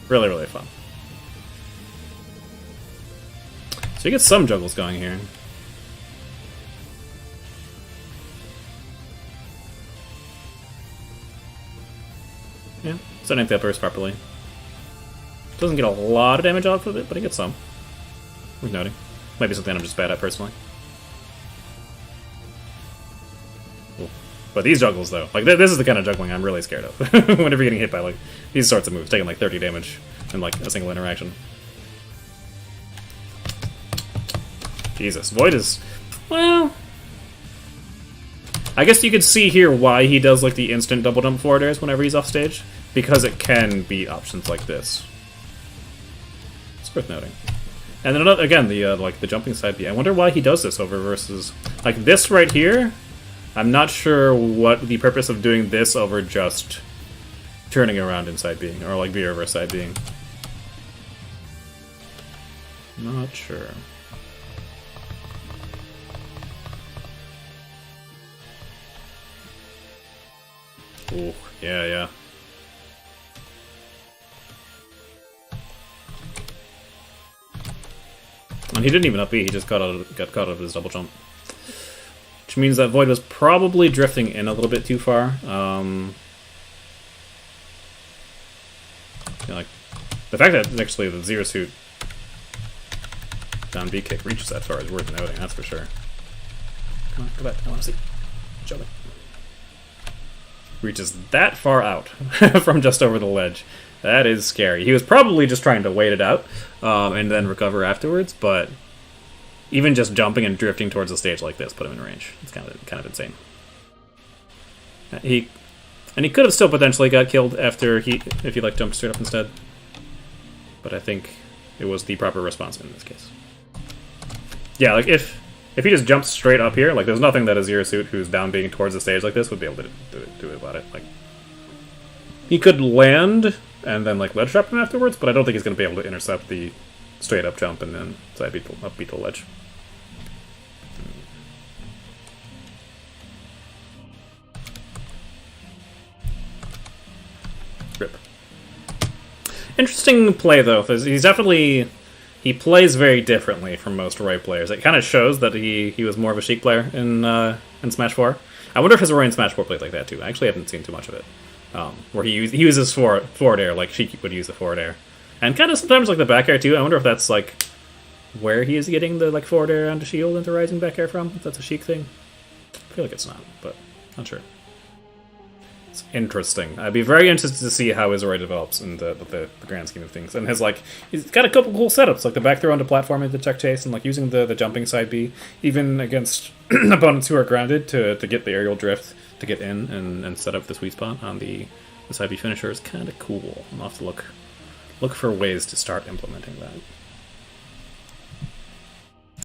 Really, really fun. So you get some juggles going here. Yeah, setting up that burst properly. Doesn't get a lot of damage off of it, but he gets some. Worth noting. Might be something I'm just bad at personally. Cool. But these juggles, though, like this is the kind of juggling I'm really scared of. Whenever you're getting hit by like these sorts of moves, taking like 30 damage in like a single interaction. Jesus, Void is, well, I guess you could see here why he does like the instant double jump forward airs whenever he's off stage, because it can be options like this. It's worth noting. And then another, again, the like the jumping side B. I wonder why he does this over versus like this right here. I'm not sure what the purpose of doing this over just turning around inside being, or like V reverse side being. Not sure. Ooh, yeah, yeah. And he didn't even up B, he just got caught out of his double jump. Which means that Void was probably drifting in a little bit too far. Yeah, like, the fact that actually the Zero Suit down B kick reaches that far is worth noting, that's for sure. Come on, go back, I want to see. Show me. Reaches that far out from just over the ledge. That is scary. He was probably just trying to wait it out and then recover afterwards, but even just jumping and drifting towards the stage like this put him in range. It's kind of insane. And he could have still potentially got killed after if he like jumped straight up instead. But I think it was the proper response in this case. Yeah, like if he just jumps straight up here, like there's nothing that a Zero Suit who's down being towards the stage like this would be able to do about it. Like he could land and then like ledge trap him afterwards, but I don't think he's going to be able to intercept the straight up jump and then side beat the ledge. Rip. Interesting play though. He's definitely he plays very differently from most Roy players. It kind of shows that he was more of a Sheik player in Smash 4. I wonder if his Roy in Smash 4 played like that too. I actually haven't seen too much of it. Where he uses forward air like Sheik would use the forward air, and kind of sometimes like the back air too. I wonder if that's like where he is getting the like forward air onto shield into rising back air from. If that's a Sheik thing, I feel like it's not, but not sure. It's interesting. I'd be very interested to see how his Roy develops in the grand scheme of things. And he's got a couple cool setups, like the back throw onto platform into check chase, and like using the jumping side B, even against opponents who are grounded to get the aerial drift to get in and set up the sweet spot on the side B finisher is kind of cool. I'll have to look for ways to start implementing that.